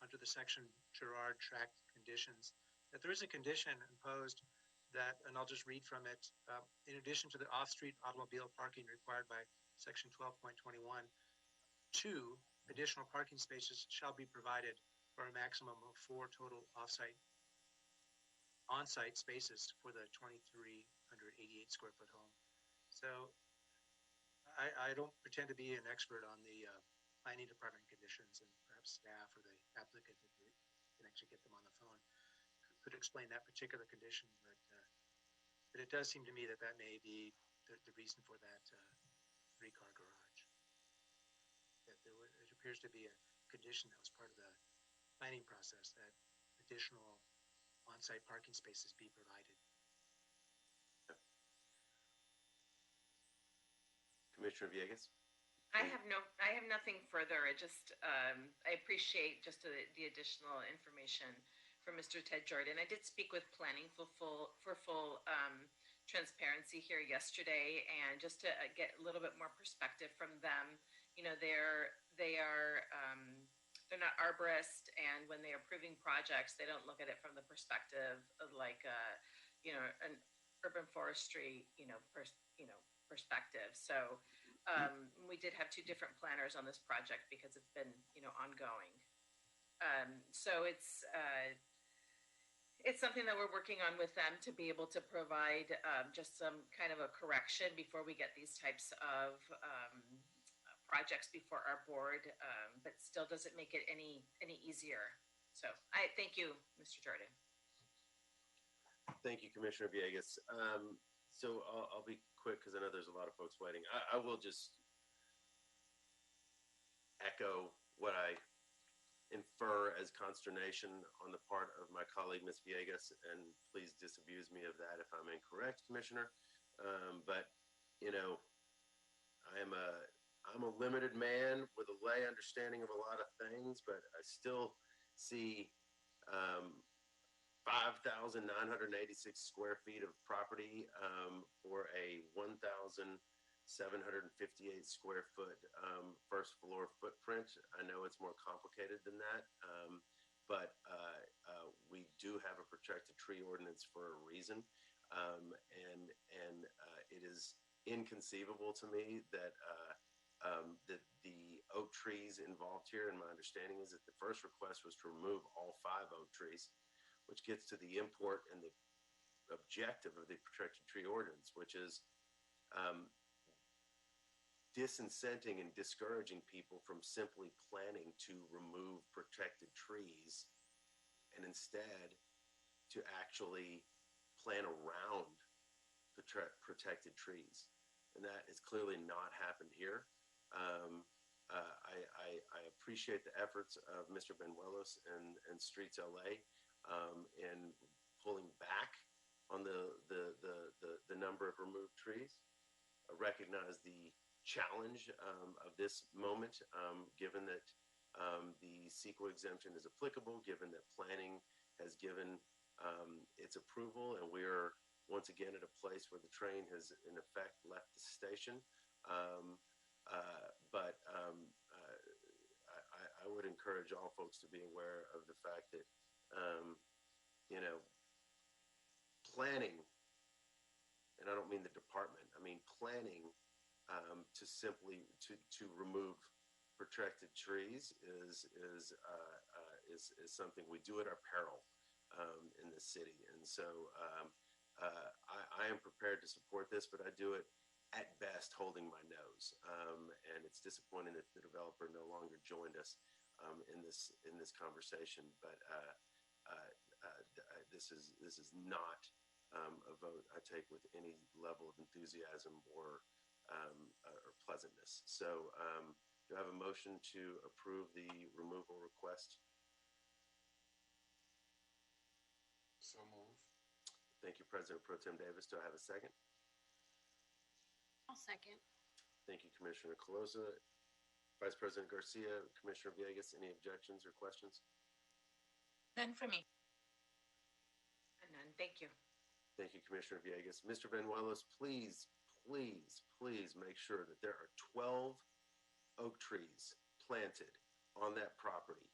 under the section Gerard tract conditions that there is a condition imposed that, and I'll just read from it, in addition to the off-street automobile parking required by section 12.21, 2 additional parking spaces shall be provided for a maximum of 4 total on-site spaces for the 2,388 square foot home. So I don't pretend to be an expert on the planning department conditions, and perhaps staff or the applicant, if you can actually get them on the phone, could explain that particular condition. But it does seem to me that may be the reason for that 3-car garage. That it appears to be a condition that was part of the planning process that additional on-site parking spaces be provided. Commissioner Villegas? I have nothing further. I appreciate just the additional information from Mr. Ted Jordan. I did speak with planning for full transparency here yesterday, and just to get a little bit more perspective from them. They're not arborist, and when they're approving projects, they don't look at it from the perspective of like an urban forestry perspective. So we did have 2 different planners on this project because it's been ongoing. So it's something that we're working on with them to be able to provide just some kind of a correction before we get these types of projects before our board, but still doesn't make it any easier. So I thank you, Mr. Jordan. Thank you, Commissioner Villegas. So I'll be quick because I know there's a lot of folks waiting. I will just echo what I infer as consternation on the part of my colleague, Ms. Villegas, and please disabuse me of that if I'm incorrect, Commissioner. But I'm a limited man with a lay understanding of a lot of things, but I still see 5,986 square feet of property for a 1,758 square foot first floor footprint. I know it's more complicated than that, but we do have a protected tree ordinance for a reason, and it is inconceivable to me that that the oak trees involved here, and my understanding is that the first request was to remove all 5 oak trees, which gets to the import and the objective of the protected tree ordinance, which is disincenting and discouraging people from simply planning to remove protected trees and instead to actually plan around protected trees. And that has clearly not happened here. I appreciate the efforts of Mr. Benuelos and Streets LA in pulling back on the number of removed trees. I recognize the challenge of this moment, given that the CEQA exemption is applicable, given that planning has given its approval, and we are once again at a place where the train has in effect left the station. But I would encourage all folks to be aware of the fact that, planning, and I don't mean the department, I mean planning to simply to remove protected trees is something we do at our peril in the city. And so I am prepared to support this, but I do it at best holding my nose, and it's disappointing that the developer no longer joined us in this conversation. But this is not a vote I take with any level of enthusiasm or pleasantness. So do I have a motion to approve the removal request? So move. Thank you, President Pro Tem Davis. Do I have a second? I'll second. Thank you, Commissioner Colosa. Vice President Garcia, Commissioner Villegas, any objections or questions? None for me. None, thank you. Thank you, Commissioner Villegas. Mr. Benuelos, please make sure that there are 12 oak trees planted on that property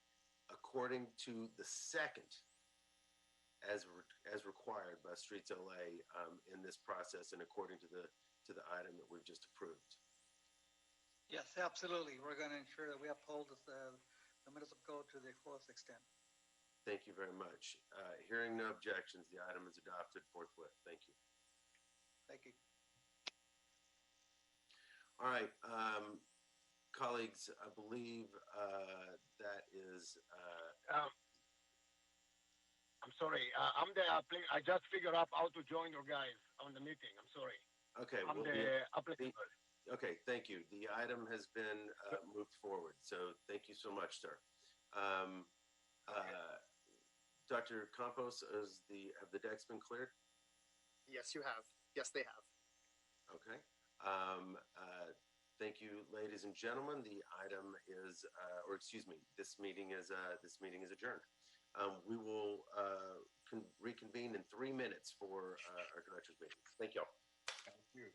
according to the second as required by Streets LA in this process and according to the item that we've just approved. Yes, absolutely. We're going to ensure that we uphold the municipal code to the fullest extent. Thank you very much. Hearing no objections, the item is adopted forthwith. Thank you. Thank you. All right, colleagues, I believe that is. I'm sorry. I just figured out how to join you guys on the meeting. I'm sorry. Okay. I'm the applicant. Okay, thank you. The item has been moved forward. So thank you so much, sir. Dr. Campos, have the decks been cleared? Yes, you have. Yes, they have. Okay. Thank you, ladies and gentlemen. The item is, this meeting is adjourned. We will reconvene in 3 minutes for our director's meeting. Thank you all. Thank you.